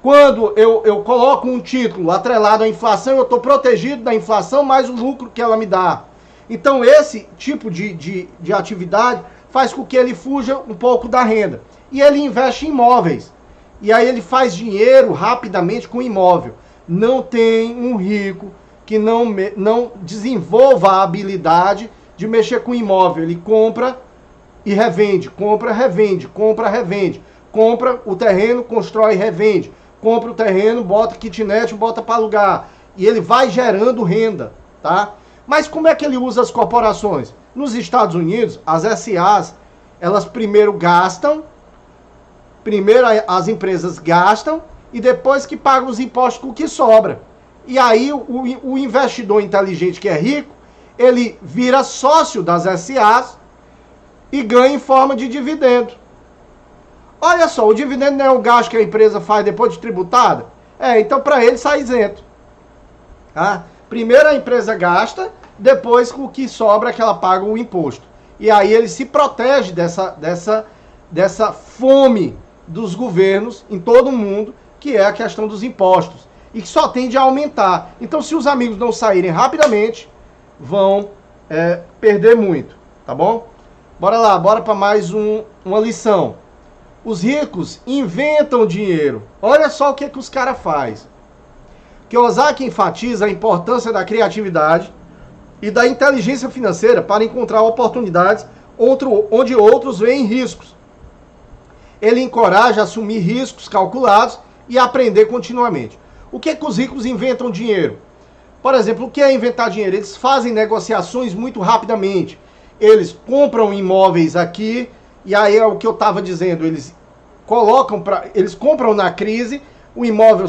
Quando eu coloco um título atrelado à inflação, eu estou protegido da inflação, mais o lucro que ela me dá. Então esse tipo de atividade faz com que ele fuja um pouco da renda. E ele investe em imóveis. E aí ele faz dinheiro rapidamente com imóvel. Não tem um rico que não desenvolva a habilidade de mexer com imóvel. Ele compra e revende, compra, revende, compra, revende. Compra o terreno, constrói e revende. Compra o terreno, bota kitnet, bota para alugar. E ele vai gerando renda, tá? Mas como é que ele usa as corporações? Nos Estados Unidos, as SAs, elas primeiro gastam. Primeiro as empresas gastam e depois que pagam os impostos com o que sobra. E aí o investidor inteligente que é rico, ele vira sócio das SAs e ganha em forma de dividendo. Olha só, o dividendo não é o gasto que a empresa faz depois de tributada? Então para ele sai isento. Tá? Primeiro a empresa gasta, depois com o que sobra que ela paga o imposto. E aí ele se protege dessa fome dos governos em todo o mundo, que é a questão dos impostos, e que só tende a aumentar. Então, se os amigos não saírem rapidamente, vão perder muito, tá bom? Bora lá, bora para mais uma lição. Os ricos inventam dinheiro. Olha só o que os caras fazem. Kiyosaki enfatiza a importância da criatividade e da inteligência financeira para encontrar oportunidades onde outros veem riscos. Ele encoraja a assumir riscos calculados e aprender continuamente. O que os ricos inventam dinheiro? Por exemplo, o que é inventar dinheiro? Eles fazem negociações muito rapidamente. Eles compram imóveis aqui, e aí é o que eu estava dizendo, eles compram na crise o imóvel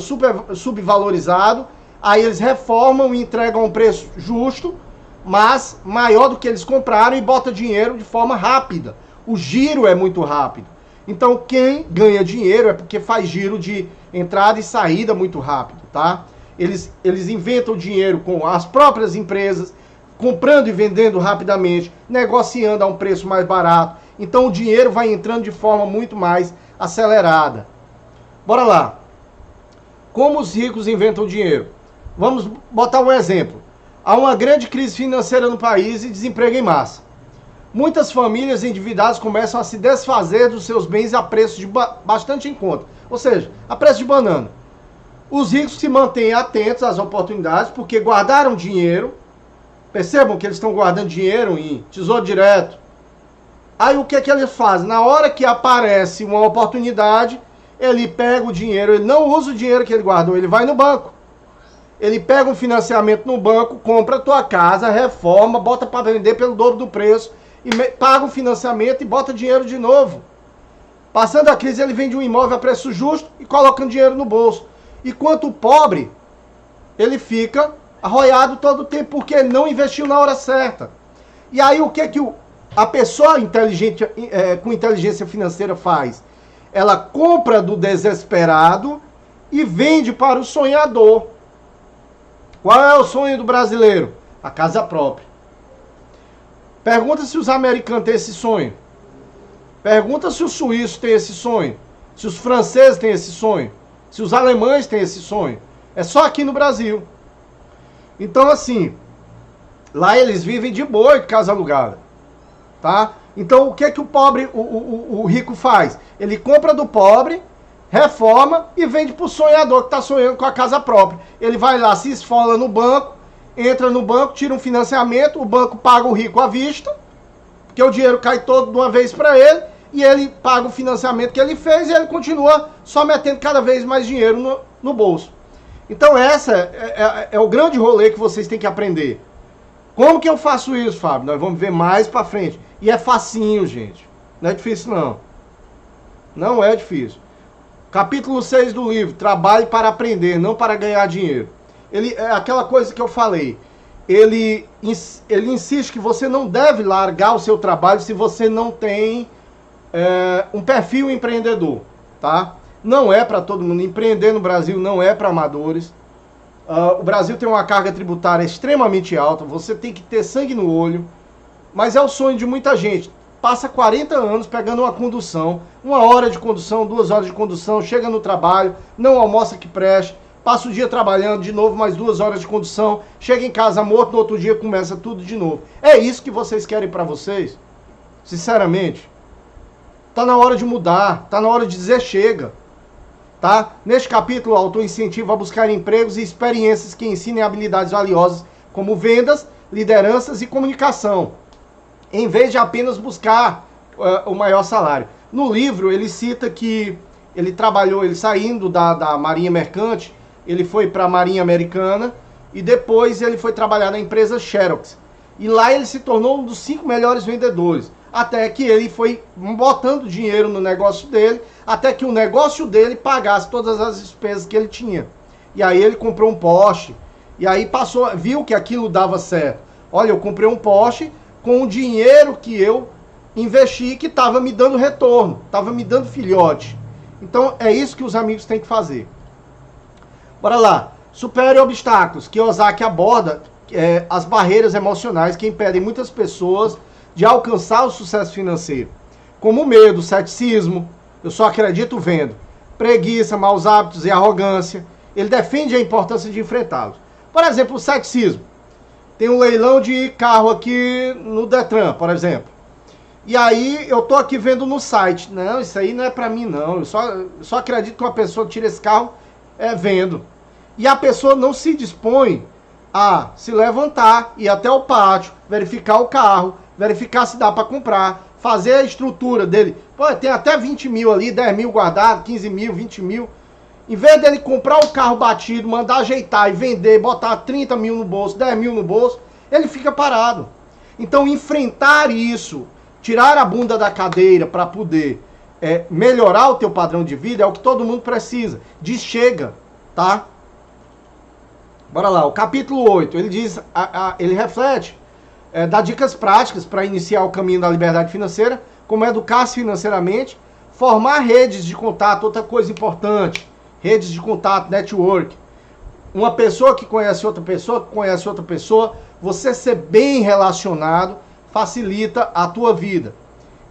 subvalorizado, aí eles reformam e entregam a um preço justo, mas maior do que eles compraram, e bota dinheiro de forma rápida. O giro é muito rápido. Então, quem ganha dinheiro é porque faz giro de entrada e saída muito rápido, tá? Eles inventam dinheiro com as próprias empresas, comprando e vendendo rapidamente, negociando a um preço mais barato. Então, o dinheiro vai entrando de forma muito mais acelerada. Bora lá. Como os ricos inventam dinheiro? Vamos botar um exemplo. Há uma grande crise financeira no país e desemprego em massa. Muitas famílias endividadas começam a se desfazer dos seus bens a preço de bastante em conta. Ou seja, a preço de banana. Os ricos se mantêm atentos às oportunidades porque guardaram dinheiro. Percebam que eles estão guardando dinheiro em tesouro direto. Aí o que eles fazem? Na hora que aparece uma oportunidade, ele pega o dinheiro, ele não usa o dinheiro que ele guardou, ele vai no banco. Ele pega um financiamento no banco, compra a tua casa, reforma, bota para vender pelo dobro do preço, e paga o financiamento e bota dinheiro de novo. Passando a crise, ele vende um imóvel a preço justo e coloca dinheiro no bolso. Enquanto o pobre, ele fica arroiado todo o tempo porque ele não investiu na hora certa. E aí o que a pessoa inteligente, com inteligência financeira faz? Ela compra do desesperado e vende para o sonhador. Qual é o sonho do brasileiro? A casa própria. Pergunta se os americanos têm esse sonho. Pergunta se os suíços têm esse sonho. Se os franceses têm esse sonho. Se os alemães têm esse sonho. É só aqui no Brasil. Então, assim, lá eles vivem de boa de casa alugada. Tá? Então, o que o pobre, o rico faz? Ele compra do pobre, reforma e vende para o sonhador que está sonhando com a casa própria. Ele vai lá, se esfola no banco, entra no banco, tira um financiamento, o banco paga o rico à vista, porque o dinheiro cai todo de uma vez para ele, e ele paga o financiamento que ele fez e ele continua só metendo cada vez mais dinheiro no bolso. Então essa é o grande rolê que vocês têm que aprender. Como que eu faço isso, Fábio? Nós vamos ver mais para frente. E é facinho, gente. Não é difícil, não. Não é difícil. Capítulo 6 do livro, trabalhe para aprender, não para ganhar dinheiro. É aquela coisa que eu falei. Ele insiste que você não deve largar o seu trabalho se você não tem um perfil empreendedor, tá? Não é para todo mundo. Empreender no Brasil não é para amadores. O Brasil tem uma carga tributária extremamente alta. Você tem que ter sangue no olho. Mas é o sonho de muita gente. Passa 40 anos pegando uma condução, 1 hora de condução, 2 horas de condução, chega no trabalho, não almoça que preste, passa o dia trabalhando de novo, mais 2 horas de condução, chega em casa morto, no outro dia começa tudo de novo. É isso que vocês querem para vocês? Sinceramente? Tá na hora de mudar, tá na hora de dizer chega. Tá? Neste capítulo, o autor incentiva a buscar empregos e experiências que ensinem habilidades valiosas como vendas, lideranças e comunicação, em vez de apenas buscar o maior salário. No livro, ele cita que ele trabalhou, ele saindo da Marinha Mercante, ele foi para a Marinha Americana e depois ele foi trabalhar na empresa Xerox. E lá ele se tornou um dos 5 melhores vendedores. Até que ele foi botando dinheiro no negócio dele, até que o negócio dele pagasse todas as despesas que ele tinha. E aí ele comprou um Porsche, e aí viu que aquilo dava certo. Olha, eu comprei um Porsche com o dinheiro que eu investi, que estava me dando retorno, estava me dando filhote. Então é isso que os amigos têm que fazer. Bora lá. Supere obstáculos. Kiyosaki aborda as barreiras emocionais que impedem muitas pessoas de alcançar o sucesso financeiro. Como o medo, o ceticismo, eu só acredito vendo, preguiça, maus hábitos e arrogância. Ele defende a importância de enfrentá-los. Por exemplo, o ceticismo. Tem um leilão de carro aqui no Detran, por exemplo. E aí eu tô aqui vendo no site. Não, isso aí não é pra mim não. Eu só acredito que uma pessoa tira esse carro vendo. E a pessoa não se dispõe a se levantar, ir até o pátio, verificar o carro, verificar se dá para comprar, fazer a estrutura dele. Pô, tem até 20 mil ali, 10 mil guardado, 15 mil, 20 mil. Em vez dele comprar o carro batido, mandar ajeitar e vender, botar 30 mil no bolso, 10 mil no bolso, ele fica parado. Então enfrentar isso, tirar a bunda da cadeira para poder melhorar o teu padrão de vida é o que todo mundo precisa. Diz chega, tá? Bora lá, o capítulo 8, ele diz, ele reflete, dá dicas práticas para iniciar o caminho da liberdade financeira, como educar-se financeiramente, Formar redes de contato, outra coisa importante. Redes de contato, network. Uma pessoa que conhece outra pessoa, que conhece outra pessoa, você ser bem relacionado facilita a tua vida.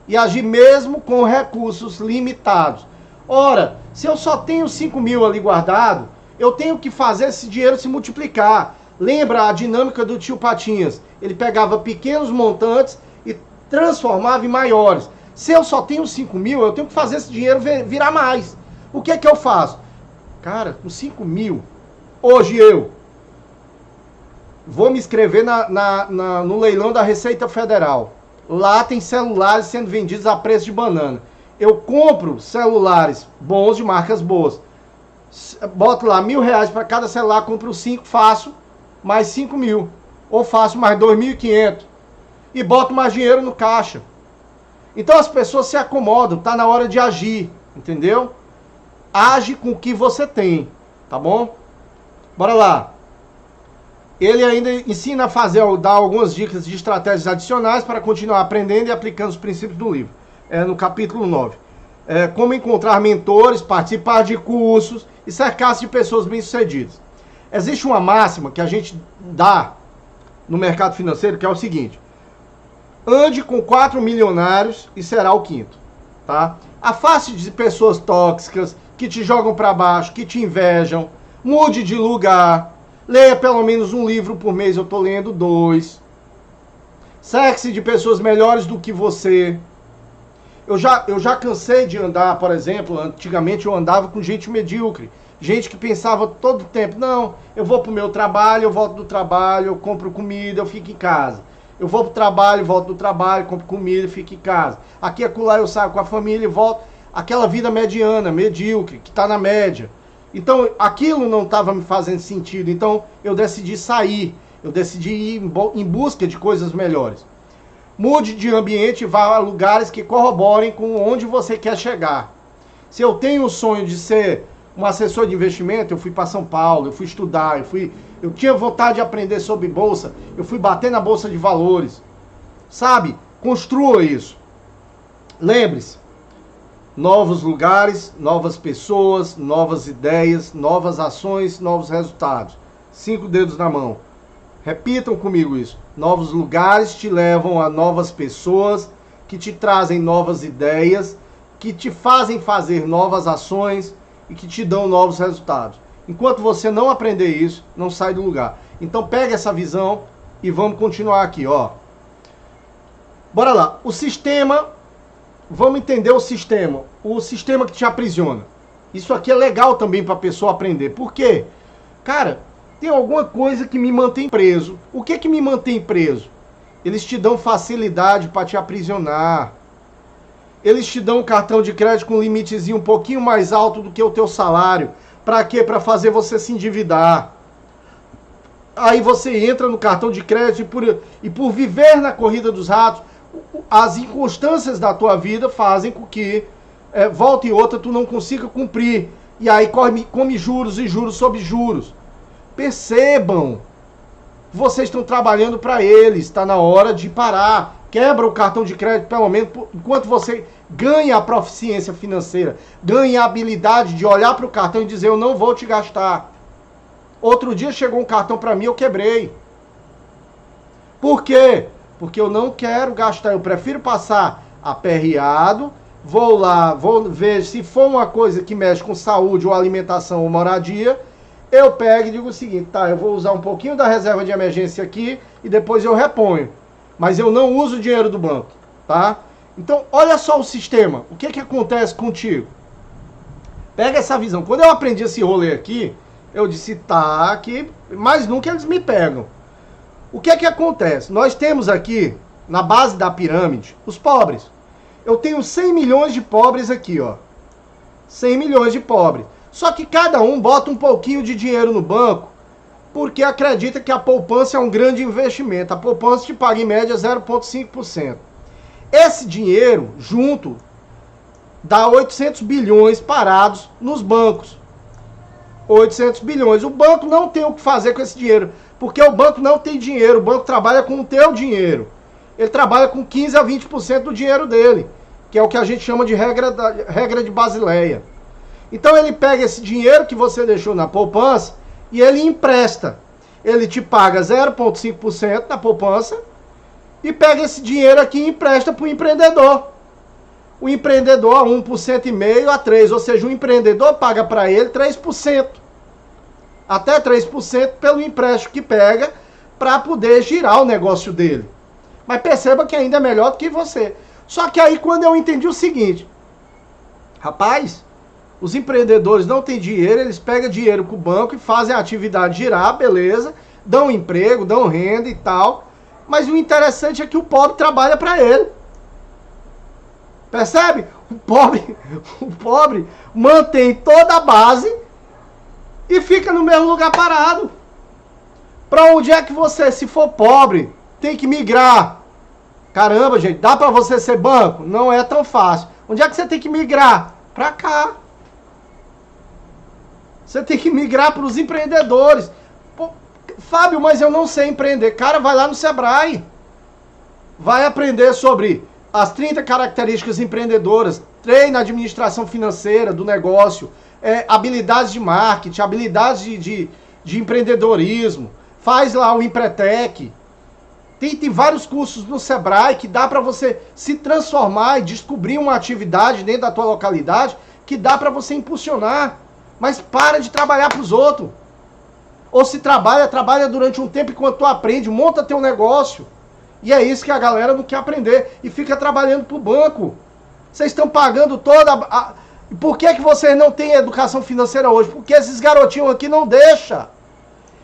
E agir mesmo com recursos limitados. Ora, se eu só tenho 5 mil ali guardado, eu tenho que fazer esse dinheiro se multiplicar. Lembra a dinâmica do tio Patinhas? Ele pegava pequenos montantes e transformava em maiores. Se eu só tenho 5 mil, eu tenho que fazer esse dinheiro virar mais. O que é que eu faço? Cara, com 5 mil, hoje eu vou me inscrever no leilão da Receita Federal. Lá tem celulares sendo vendidos a preço de banana. Eu compro celulares bons, de marcas boas. Boto lá R$1.000 para cada celular, compro 5, faço mais 5 mil. Ou faço mais 2.500. E boto mais dinheiro no caixa. Então as pessoas se acomodam, tá na hora de agir, entendeu? Age com o que você tem, tá bom? Bora lá. Ele ainda ensina a dar algumas dicas de estratégias adicionais para continuar aprendendo e aplicando os princípios do livro. No capítulo 9. Como encontrar mentores, participar de cursos e cercar-se de pessoas bem-sucedidas. Existe uma máxima que a gente dá no mercado financeiro, que é o seguinte: ande com 4 milionários e será o quinto, tá? Afaste de pessoas tóxicas que te jogam para baixo, que te invejam. Mude de lugar. Leia pelo menos um livro por mês, eu tô lendo 2. Cerque-se de pessoas melhores do que você. Eu já cansei de andar, por exemplo, antigamente eu andava com gente medíocre. Gente que pensava todo o tempo, não, eu vou pro meu trabalho, eu volto do trabalho, eu compro comida, eu fico em casa. Eu vou pro trabalho, volto do trabalho, compro comida e fico em casa. Aqui e acolá eu saio com a família e volto. Aquela vida mediana, medíocre, que está na média. Então, aquilo não estava me fazendo sentido. Então, eu decidi sair. Eu decidi ir em busca de coisas melhores. Mude de ambiente e vá a lugares que corroborem com onde você quer chegar. Se eu tenho o sonho de ser um assessor de investimento, eu fui para São Paulo, eu fui estudar, eu tinha vontade de aprender sobre bolsa, eu fui bater na bolsa de valores. Sabe? Construa isso. Lembre-se, novos lugares, novas pessoas, novas ideias, novas ações, novos resultados. 5 dedos na mão. Repitam comigo isso. Novos lugares te levam a novas pessoas, que te trazem novas ideias, que te fazem fazer novas ações e que te dão novos resultados. Enquanto você não aprender isso, não sai do lugar. Então pega essa visão e vamos continuar aqui, ó. Bora lá. O sistema, vamos entender o sistema que te aprisiona. Isso aqui é legal também para a pessoa aprender. Por quê? Cara, tem alguma coisa que me mantém preso. O que me mantém preso? Eles te dão facilidade para te aprisionar. Eles te dão um cartão de crédito com um limitezinho um pouquinho mais alto do que o teu salário. Para quê? Para fazer você se endividar. Aí você entra no cartão de crédito e por viver na corrida dos ratos, as inconstâncias da tua vida fazem com que volta e outra tu não consiga cumprir. E aí come juros e juros sobre juros. Percebam, vocês estão trabalhando para eles, está na hora de parar. Quebra o cartão de crédito, pelo menos, enquanto você ganha a proficiência financeira, ganha a habilidade de olhar para o cartão e dizer, eu não vou te gastar. Outro dia chegou um cartão para mim, eu quebrei. Por quê? Porque eu não quero gastar, eu prefiro passar aperreado, vou lá, vou ver se for uma coisa que mexe com saúde ou alimentação ou moradia, eu pego e digo o seguinte, tá, eu vou usar um pouquinho da reserva de emergência aqui e depois eu reponho. Mas eu não uso o dinheiro do banco, tá? Então, olha só o sistema. O que acontece contigo? Pega essa visão. Quando eu aprendi esse rolê aqui, eu disse, tá, aqui, mas nunca eles me pegam. O que acontece? Nós temos aqui, na base da pirâmide, os pobres. Eu tenho 100 milhões de pobres aqui, ó. 100 milhões de pobres. Só que cada um bota um pouquinho de dinheiro no banco, porque acredita que a poupança é um grande investimento. A poupança te paga em média 0,5%. Esse dinheiro, junto, dá 800 bilhões parados nos bancos. 800 bilhões. O banco não tem o que fazer com esse dinheiro, porque o banco não tem dinheiro. O banco trabalha com o teu dinheiro. Ele trabalha com 15 a 20% do dinheiro dele. que é o que a gente chama de regra de Basileia. Então ele pega esse dinheiro que você deixou na poupança e ele empresta. Ele te paga 0,5% na poupança e pega esse dinheiro aqui e empresta para o empreendedor. O empreendedor a 1,5% a 3%, ou seja, o empreendedor paga para ele 3%. Até 3% pelo empréstimo que pega para poder girar o negócio dele. Mas perceba que ainda é melhor do que você. Só que aí quando eu entendi o seguinte, rapaz, os empreendedores não têm dinheiro, eles pegam dinheiro com o banco e fazem a atividade girar, beleza, dão emprego, dão renda e tal, mas o interessante é que o pobre trabalha para ele. Percebe? O pobre mantém toda a base e fica no mesmo lugar parado. Para onde é que você, se for pobre, tem que migrar? Caramba, gente, dá para você ser banco? Não é tão fácil. Onde é que você tem que migrar? Para cá. Você tem que migrar para os empreendedores. Pô, Fábio, mas eu não sei empreender. Cara, vai lá no Sebrae. Vai aprender sobre as 30 características empreendedoras. Treina a administração financeira do negócio. Habilidades de marketing, habilidades de empreendedorismo. Faz lá o Empretec. Tem vários cursos no Sebrae que dá para você se transformar e descobrir uma atividade dentro da tua localidade que dá para você impulsionar. Mas para de trabalhar para os outros. Ou se trabalha durante um tempo enquanto tu aprende, monta teu negócio. E é isso que a galera não quer aprender. E fica trabalhando para o banco. Vocês estão pagando toda a... Por que vocês não têm educação financeira hoje? Porque esses garotinhos aqui não deixam.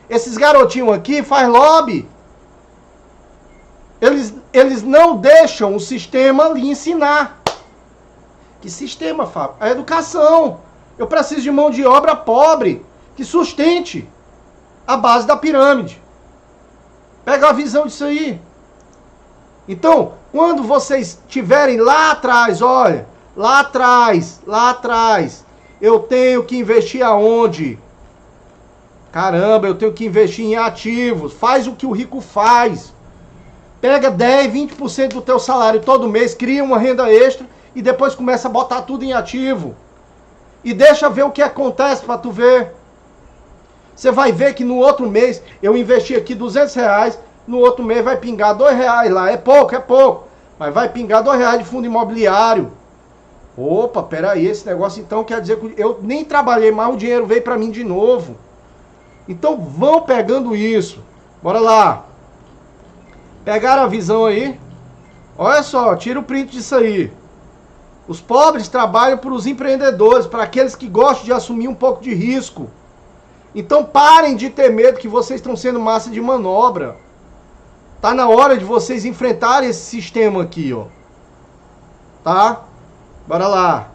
Esses garotinhos aqui faz lobby. Eles não deixam o sistema lhe ensinar. Que sistema, Fábio? A educação. Eu preciso de mão de obra pobre, que sustente a base da pirâmide. Pega a visão disso aí. Então, quando vocês estiverem lá atrás, olha, lá atrás, eu tenho que investir aonde? Caramba, eu tenho que investir em ativos. Faz o que o rico faz. Pega 10, 20% do teu salário todo mês, cria uma renda extra e depois começa a botar tudo em ativo. E deixa ver o que acontece para tu ver. Você vai ver que no outro mês, eu investi aqui R$200, no outro mês vai pingar R$2 lá. É pouco. Mas vai pingar R$2 de fundo imobiliário. Opa, peraí, esse negócio então quer dizer que eu nem trabalhei mais, o dinheiro veio para mim de novo. Então vão pegando isso. Bora lá. Pegaram a visão aí? Olha só, tira o print disso aí. Os pobres trabalham para os empreendedores, para aqueles que gostam de assumir um pouco de risco. Então parem de ter medo que vocês estão sendo massa de manobra. Tá na hora de vocês enfrentarem esse sistema aqui, ó. Tá? Bora lá.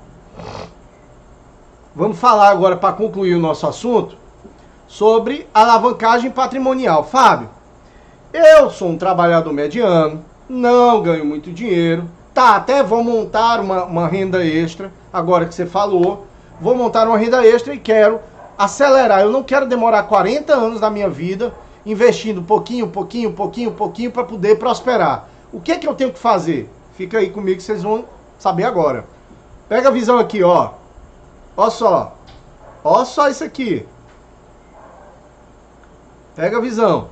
Vamos falar agora, para concluir o nosso assunto, sobre alavancagem patrimonial. Fábio, eu sou um trabalhador mediano, não ganho muito dinheiro. Tá, até vou montar uma renda extra, agora que você falou. Vou montar uma renda extra e quero acelerar. Eu não quero demorar 40 anos da minha vida investindo pouquinho para poder prosperar. O que eu tenho que fazer? Fica aí comigo que vocês vão saber agora. Pega a visão aqui, ó. Ó só. Ó só isso aqui. Pega a visão.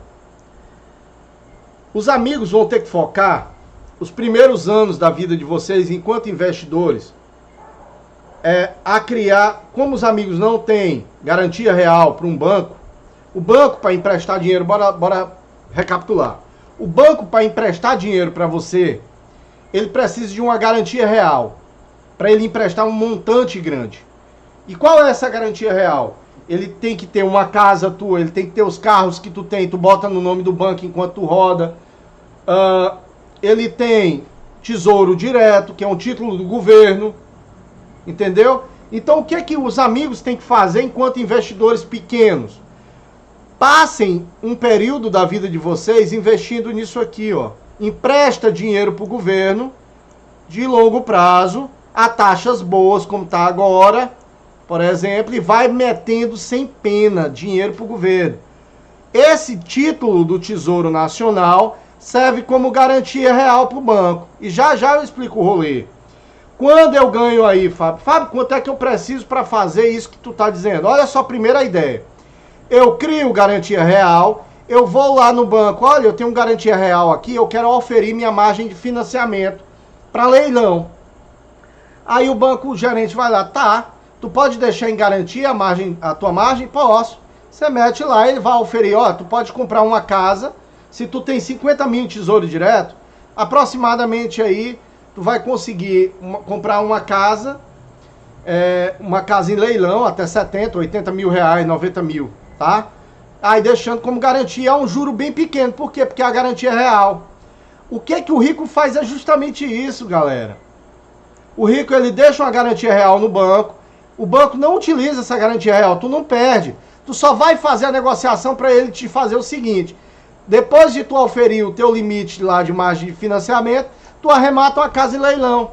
Os amigos vão ter que focar os primeiros anos da vida de vocês, enquanto investidores, a criar, como os amigos não têm garantia real para um banco, o banco para emprestar dinheiro, bora recapitular. O banco para emprestar dinheiro para você, ele precisa de uma garantia real, para ele emprestar um montante grande. E qual é essa garantia real? Ele tem que ter uma casa tua, ele tem que ter os carros que tu tem, tu bota no nome do banco enquanto tu roda. Ele tem tesouro direto, que é um título do governo, entendeu? Então o que os amigos têm que fazer enquanto investidores pequenos? Passem um período da vida de vocês investindo nisso aqui, ó. Empresta dinheiro para o governo de longo prazo, a taxas boas, como está agora, por exemplo, e vai metendo sem pena dinheiro para o governo. Esse título do Tesouro Nacional serve como garantia real para o banco. E já eu explico o rolê. Quando eu ganho aí, Fábio? Fábio, quanto é que eu preciso para fazer isso que tu tá dizendo? Olha só a primeira ideia. Eu crio garantia real, eu vou lá no banco, olha, eu tenho garantia real aqui, eu quero oferir minha margem de financiamento para leilão. Aí o banco, o gerente vai lá, tá, tu pode deixar em garantia a tua margem? Posso. Você mete lá, ele vai oferir, ó, tu pode comprar uma casa, se tu tem 50 mil em tesouro direto, aproximadamente aí, tu vai conseguir comprar uma casa em leilão, até 70, 80 mil reais, 90 mil, tá? Aí deixando como garantia, é um juro bem pequeno. Por quê? Porque a garantia é real. O que o rico faz é justamente isso, galera. O rico, ele deixa uma garantia real no banco, o banco não utiliza essa garantia real, tu não perde. Tu só vai fazer a negociação para ele te fazer o seguinte: depois de tu oferir o teu limite lá de margem de financiamento, tu arremata uma casa em leilão.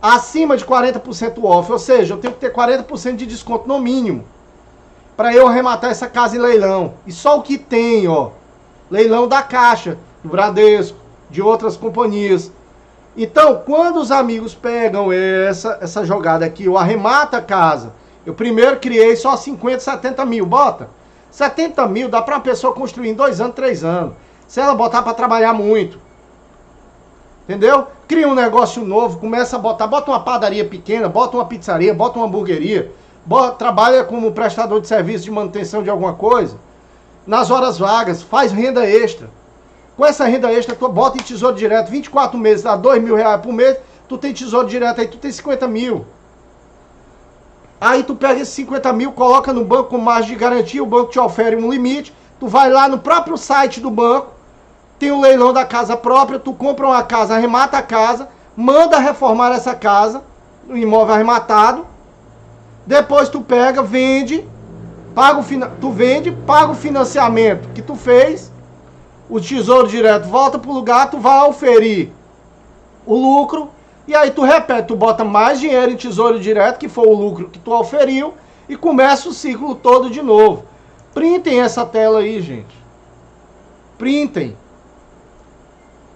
Acima de 40% off, ou seja, eu tenho que ter 40% de desconto no mínimo para eu arrematar essa casa em leilão. E só o que tem, ó, leilão da Caixa, do Bradesco, de outras companhias. Então, quando os amigos pegam essa jogada aqui, eu arremato a casa, eu primeiro criei só 50, 70 mil, bota. 70 mil dá para uma pessoa construir em 2 anos, 3 anos. Se ela botar para trabalhar muito. Entendeu? Cria um negócio novo, começa a bota uma padaria pequena, bota uma pizzaria, bota uma hamburgueria, trabalha como prestador de serviço de manutenção de alguma coisa. Nas horas vagas, faz renda extra. Com essa renda extra, tu bota em tesouro direto, 24 meses, dá 2 mil reais por mês, tu tem tesouro direto aí, tu tem 50 mil. Aí tu pega esses 50 mil, coloca no banco com margem de garantia, o banco te oferece um limite, tu vai lá no próprio site do banco, tem o leilão da casa própria, tu compra uma casa, arremata a casa, manda reformar essa casa, o imóvel arrematado, depois tu pega, vende, paga o financiamento que tu fez, o tesouro direto volta pro lugar, tu vai oferir o lucro, e aí tu repete, tu bota mais dinheiro em tesouro direto, que foi o lucro que tu oferiu, e começa o ciclo todo de novo. Printem essa tela aí, gente. Printem.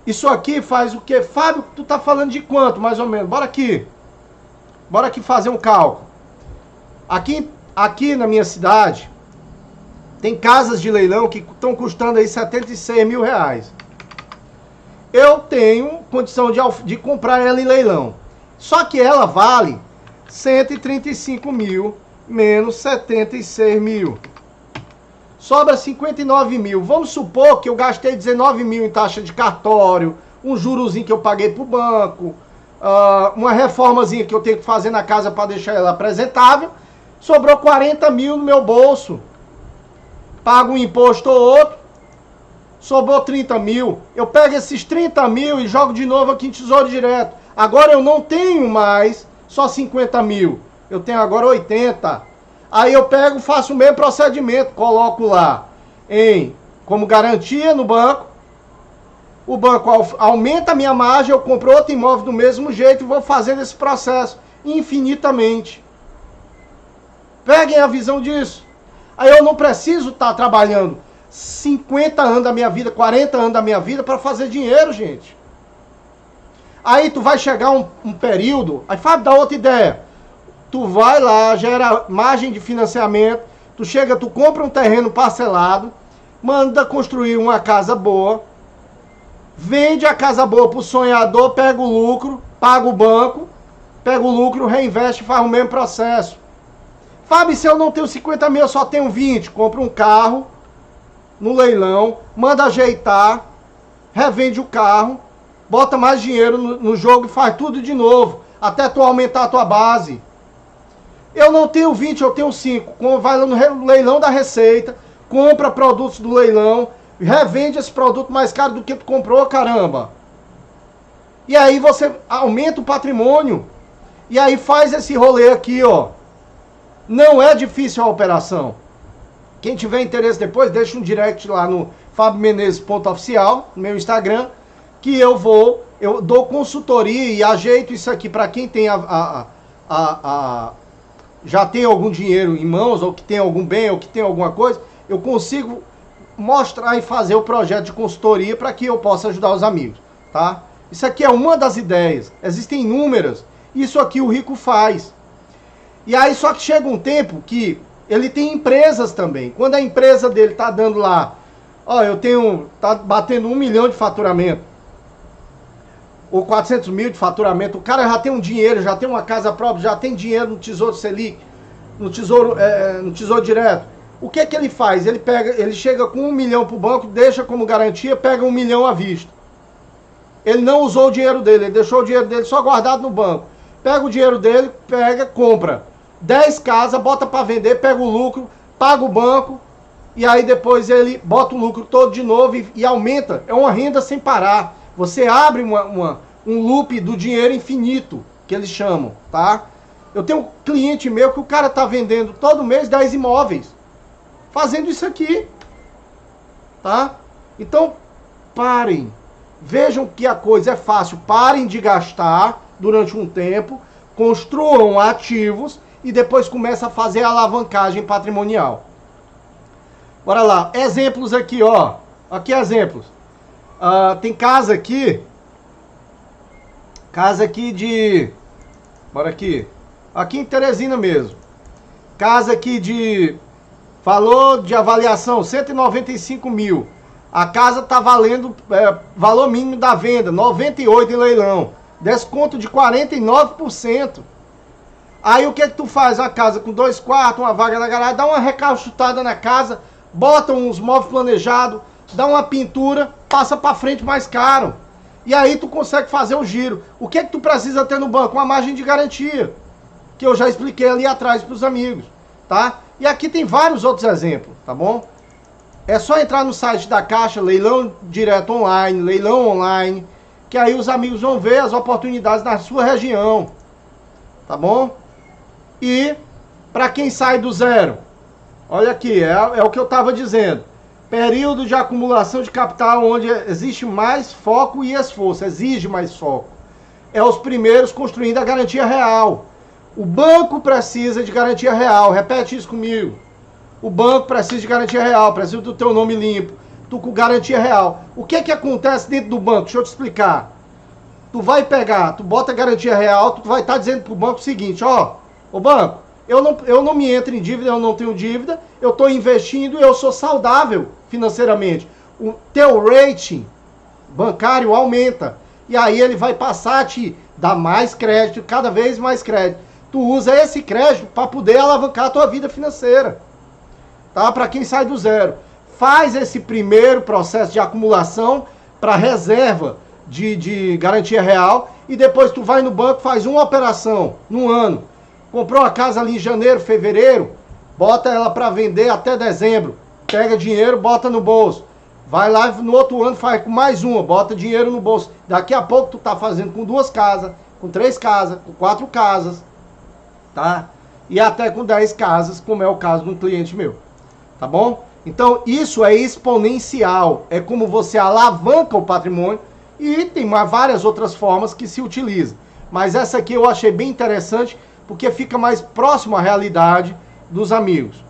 Isso aqui faz o quê? Fábio, tu tá falando de quanto, mais ou menos? Bora aqui. Bora aqui fazer um cálculo. Aqui na minha cidade, tem casas de leilão que estão custando aí 76 mil reais. Eu tenho condição de comprar ela em leilão. Só que ela vale 135 mil menos 76 mil. Sobra 59 mil. Vamos supor que eu gastei 19 mil em taxa de cartório, um jurozinho que eu paguei pro banco, uma reformazinha que eu tenho que fazer na casa para deixar ela apresentável. Sobrou 40 mil no meu bolso. Pago um imposto ou outro. Sobrou 30 mil. Eu pego esses 30 mil e jogo de novo aqui em tesouro direto. Agora eu não tenho mais só 50 mil. Eu tenho agora 80. Aí eu pego, faço o mesmo procedimento. Coloco lá como garantia no banco. O banco aumenta a minha margem, eu compro outro imóvel do mesmo jeito e vou fazendo esse processo infinitamente. Peguem a visão disso. Aí eu não preciso estar trabalhando 50 anos da minha vida, 40 anos da minha vida para fazer dinheiro, gente. Aí tu vai chegar um período, aí Fábio, dá outra ideia. Tu vai lá, gera margem de financiamento, tu compra um terreno parcelado, manda construir uma casa boa, vende a casa boa pro sonhador, pega o lucro, paga o banco, pega o lucro, reinveste e faz o mesmo processo. Fábio, se eu não tenho 50 mil, eu só tenho 20. Compra um carro no leilão, manda ajeitar, revende o carro, bota mais dinheiro no jogo e faz tudo de novo, até tu aumentar a tua base. Eu não tenho 20, eu tenho 5. Vai lá no leilão da Receita, compra produtos do leilão, revende esse produto mais caro do que tu comprou, caramba. E aí você aumenta o patrimônio. E aí faz esse rolê aqui, ó. Não é difícil a operação. Quem tiver interesse depois, deixa um direct lá no fabiomenezes.oficial, no meu Instagram, que eu dou consultoria e ajeito isso aqui para quem tem já tem algum dinheiro em mãos, ou que tem algum bem, ou que tem alguma coisa, eu consigo mostrar e fazer o projeto de consultoria para que eu possa ajudar os amigos, tá? Isso aqui é uma das ideias, existem inúmeras. Isso aqui o rico faz. E aí só que chega um tempo que ele tem empresas também. Quando a empresa dele tá dando lá, ó, tá batendo 1 milhão de faturamento, ou 400 mil de faturamento, o cara já tem um dinheiro, já tem uma casa própria, já tem dinheiro no Tesouro Selic, no Tesouro Direto. O que que ele faz? Ele chega com 1 milhão pro banco, deixa como garantia, pega 1 milhão à vista. Ele não usou o dinheiro dele, ele deixou o dinheiro dele só guardado no banco. Pega o dinheiro dele, compra 10 casas, bota para vender, pega o lucro, paga o banco, e aí depois ele bota o lucro todo de novo e aumenta. É uma renda sem parar. Você abre um loop do dinheiro infinito, que eles chamam, tá? Eu tenho um cliente meu que o cara tá vendendo todo mês 10 imóveis, fazendo isso aqui, tá? Então, parem. Vejam que a coisa é fácil. Parem de gastar durante um tempo, construam ativos e depois começa a fazer a alavancagem patrimonial. Bora lá. Exemplos aqui, ó. Aqui exemplos. Tem casa aqui de... Bora aqui. Aqui em Teresina mesmo. Casa aqui de... Valor de avaliação, 195 mil. A casa tá valendo valor mínimo da venda, 98 em leilão. Desconto de 49%. Aí o que tu faz? Uma casa com 2 quartos, uma vaga na garagem, dá uma recalchutada na casa, bota uns móveis planejados, dá uma pintura, passa para frente mais caro. E aí tu consegue fazer o giro. O que tu precisa ter no banco? Uma margem de garantia, que eu já expliquei ali atrás para os amigos, tá? E aqui tem vários outros exemplos, tá bom? É só entrar no site da Caixa, leilão direto online, leilão online, que aí os amigos vão ver as oportunidades na sua região, tá bom? E para quem sai do zero, olha aqui, é o que eu estava dizendo. Período de acumulação de capital onde existe mais foco e esforço, exige mais foco. É os primeiros construindo a garantia real. O banco precisa de garantia real, repete isso comigo. O banco precisa de garantia real, precisa do teu nome limpo, tu com garantia real. O que que acontece dentro do banco? Deixa eu te explicar. Tu vai pegar, tu bota garantia real, tu vai estar dizendo pro banco o seguinte, ó, ô banco, eu não me entro em dívida, eu não tenho dívida, eu estou investindo, eu sou saudável financeiramente. O teu rating bancário aumenta. E aí ele vai passar a te dar mais crédito, cada vez mais crédito. Tu usa esse crédito para poder alavancar a tua vida financeira. Tá? Para quem sai do zero. Faz esse primeiro processo de acumulação para reserva de garantia real e depois tu vai no banco, faz uma operação no ano. Comprou a casa ali em janeiro, fevereiro, bota ela para vender até dezembro. Pega dinheiro, bota no bolso. Vai lá no outro ano, faz com mais uma, bota dinheiro no bolso. Daqui a pouco tu tá fazendo com 2 casas, com 3 casas, com 4 casas, tá? E até com 10 casas, como é o caso de um cliente meu, tá bom? Então isso é exponencial, é como você alavanca o patrimônio e tem várias outras formas que se utiliza. Mas essa aqui eu achei bem interessante, porque fica mais próximo à realidade dos amigos.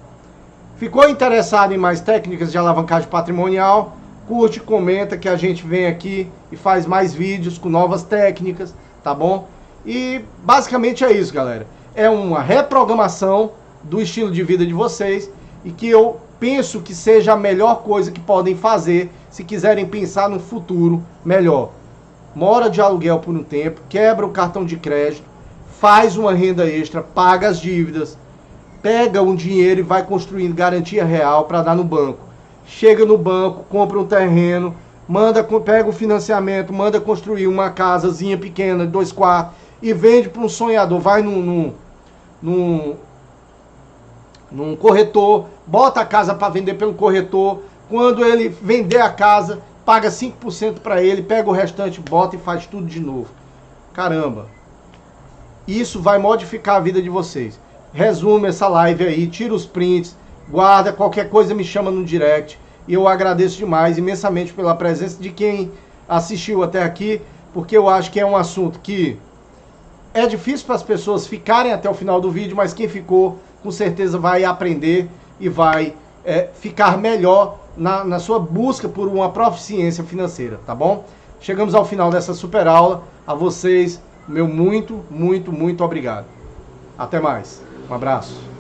Ficou interessado em mais técnicas de alavancagem patrimonial? Curte, comenta que a gente vem aqui e faz mais vídeos com novas técnicas, tá bom? E basicamente é isso, galera. É uma reprogramação do estilo de vida de vocês e que eu penso que seja a melhor coisa que podem fazer se quiserem pensar no futuro melhor. Mora de aluguel por um tempo, quebra o cartão de crédito, faz uma renda extra, paga as dívidas, pega um dinheiro e vai construindo garantia real para dar no banco. Chega no banco, compra um terreno, pega o financiamento, manda construir uma casazinha pequena, 2 quartos, e vende para um sonhador. Vai num corretor, bota a casa para vender pelo corretor. Quando ele vender a casa, paga 5% para ele, pega o restante, bota e faz tudo de novo. Caramba! Isso vai modificar a vida de vocês. Resume essa live aí, tira os prints, guarda, qualquer coisa me chama no direct. E eu agradeço demais, imensamente, pela presença de quem assistiu até aqui, porque eu acho que é um assunto que é difícil para as pessoas ficarem até o final do vídeo, mas quem ficou, com certeza vai aprender e vai ficar melhor na sua busca por uma proficiência financeira, tá bom? Chegamos ao final dessa super aula. A vocês, Meu muito, muito, muito obrigado. Até mais. Um abraço.